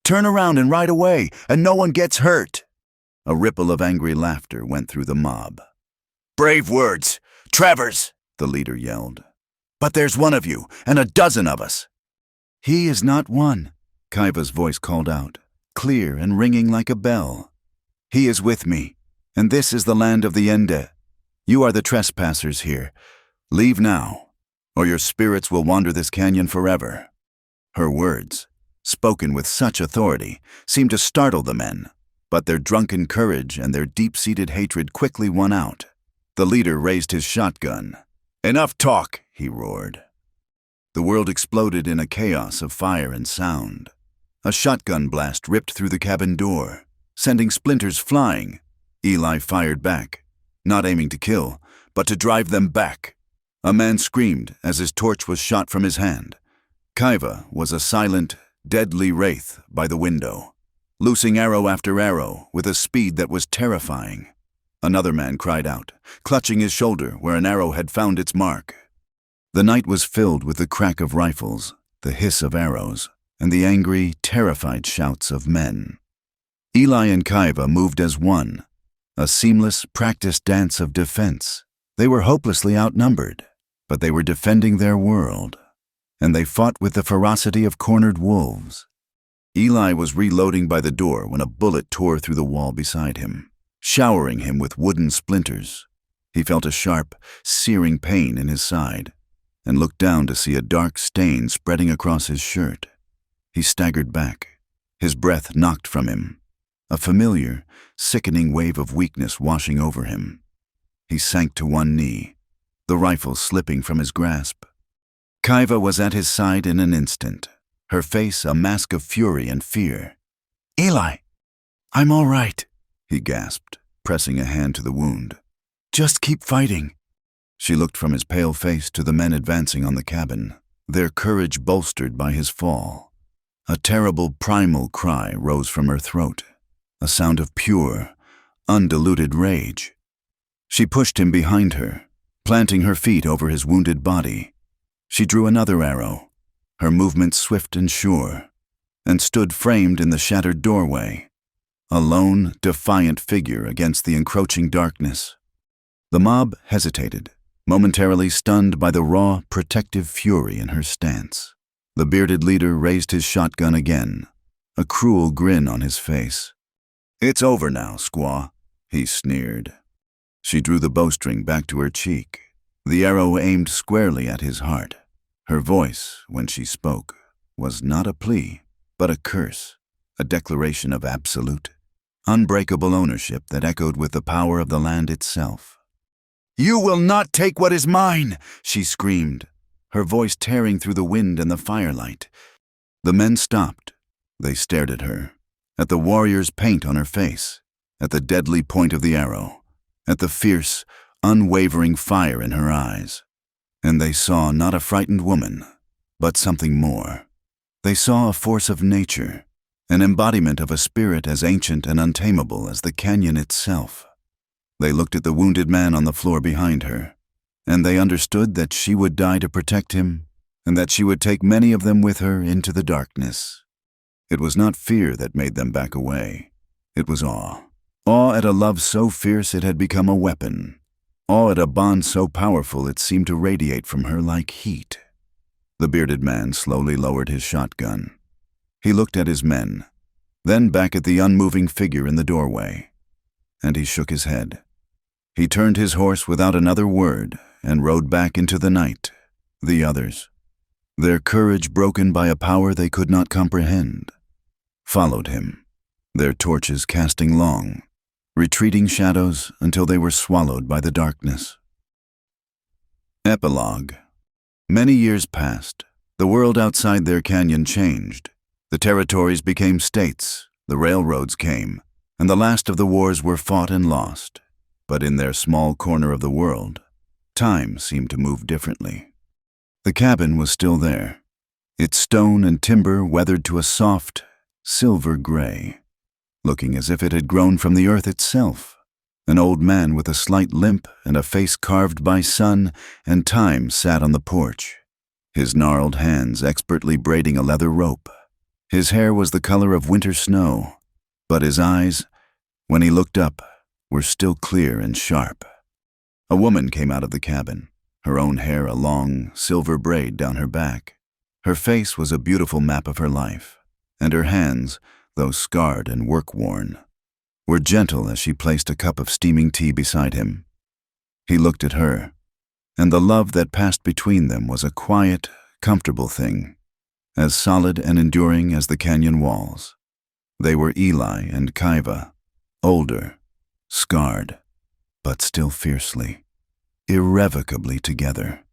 "Turn around and ride away, and no one gets hurt." A ripple of angry laughter went through the mob. "Brave words, Travers," the leader yelled. "But there's one of you, and a dozen of us." "He is not one," Kaiva's voice called out, clear and ringing like a bell. "He is with me, and this is the land of the Ende. You are the trespassers here. Leave now, or your spirits will wander this canyon forever." Her words, spoken with such authority, seemed to startle the men, but their drunken courage and their deep-seated hatred quickly won out. The leader raised his shotgun. "Enough talk," he roared. The world exploded in a chaos of fire and sound. A shotgun blast ripped through the cabin door, sending splinters flying. Eli fired back, not aiming to kill, but to drive them back. A man screamed as his torch was shot from his hand. Kaiva was a silent, deadly wraith by the window, loosing arrow after arrow with a speed that was terrifying. Another man cried out, clutching his shoulder where an arrow had found its mark. The night was filled with the crack of rifles, the hiss of arrows, and the angry, terrified shouts of men. Eli and Kaiva moved as one, a seamless, practiced dance of defense. They were hopelessly outnumbered, but they were defending their world, and they fought with the ferocity of cornered wolves. Eli was reloading by the door when a bullet tore through the wall beside him, showering him with wooden splinters. He felt a sharp, searing pain in his side, and looked down to see a dark stain spreading across his shirt. He staggered back, his breath knocked from him, a familiar, sickening wave of weakness washing over him. He sank to one knee, the rifle slipping from his grasp. Kaiva was at his side in an instant, her face a mask of fury and fear. "Eli, I'm all right," he gasped, pressing a hand to the wound. "Just keep fighting." She looked from his pale face to the men advancing on the cabin, their courage bolstered by his fall. A terrible primal cry rose from her throat, a sound of pure, undiluted rage. She pushed him behind her, planting her feet over his wounded body. She drew another arrow, her movements swift and sure, and stood framed in the shattered doorway, a lone, defiant figure against the encroaching darkness. The mob hesitated, momentarily stunned by the raw, protective fury in her stance. The bearded leader raised his shotgun again, a cruel grin on his face. "It's over now, squaw," he sneered. She drew the bowstring back to her cheek, the arrow aimed squarely at his heart. Her voice, when she spoke, was not a plea, but a curse, a declaration of absolute, unbreakable ownership that echoed with the power of the land itself. "You will not take what is mine!" she screamed, her voice tearing through the wind and the firelight. The men stopped. They stared at her, at the warrior's paint on her face, at the deadly point of the arrow, at the fierce, unwavering fire in her eyes. And they saw not a frightened woman, but something more. They saw a force of nature, an embodiment of a spirit as ancient and untamable as the canyon itself. They looked at the wounded man on the floor behind her, and they understood that she would die to protect him, and that she would take many of them with her into the darkness. It was not fear that made them back away. It was awe. Awe at a love so fierce it had become a weapon. Awe at a bond so powerful it seemed to radiate from her like heat. The bearded man slowly lowered his shotgun. He looked at his men, then back at the unmoving figure in the doorway, and he shook his head. He turned his horse without another word and rode back into the night, the others, their courage broken by a power they could not comprehend, followed him, their torches casting long, retreating shadows until they were swallowed by the darkness. Epilogue. Many years passed. The world outside their canyon changed. The territories became states, the railroads came, and the last of the wars were fought and lost. But in their small corner of the world, time seemed to move differently. The cabin was still there, its stone and timber weathered to a soft, silver gray, looking as if it had grown from the earth itself. An old man with a slight limp and a face carved by sun and time sat on the porch, his gnarled hands expertly braiding a leather rope. His hair was the color of winter snow, but his eyes, when he looked up, were still clear and sharp. A woman came out of the cabin, her own hair a long, silver braid down her back. Her face was a beautiful map of her life, and her hands, though scarred and work-worn, were gentle as she placed a cup of steaming tea beside him. He looked at her, and the love that passed between them was a quiet, comfortable thing, as solid and enduring as the canyon walls. They were Eli and Kaiva, older, scarred, but still fiercely, irrevocably together.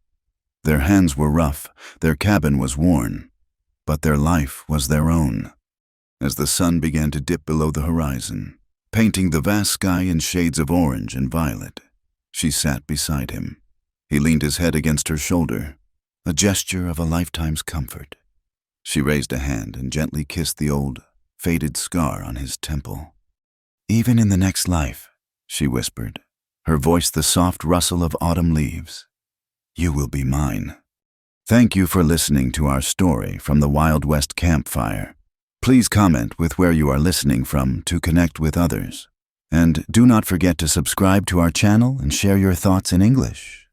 Their hands were rough, their cabin was worn, but their life was their own. As the sun began to dip below the horizon, painting the vast sky in shades of orange and violet, she sat beside him. He leaned his head against her shoulder, a gesture of a lifetime's comfort. She raised a hand and gently kissed the old, faded scar on his temple. "Even in the next life," she whispered, her voice the soft rustle of autumn leaves, "you will be mine." Thank you for listening to our story from the Wild West Campfire. Please comment with where you are listening from to connect with others. And do not forget to subscribe to our channel and share your thoughts in English.